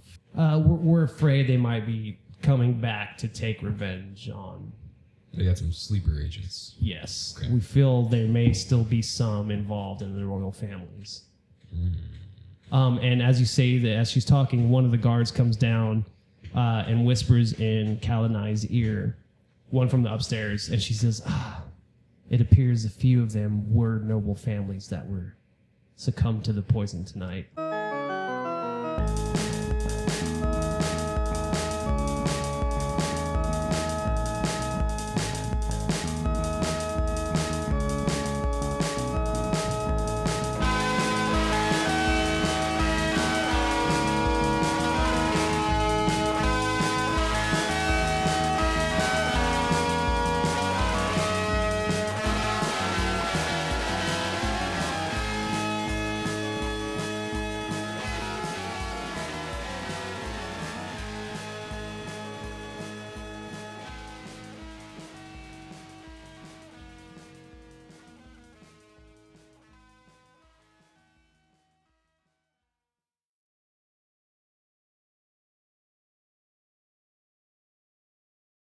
we're afraid they might be coming back to take revenge on... They got some sleeper agents. Yes. Okay. We feel there may still be some involved in the royal families. And as you say that, as she's talking, one of the guards comes down and whispers in Kalani's ear, one from the upstairs, and she says, it appears a few of them were noble families that were succumbed to the poison tonight.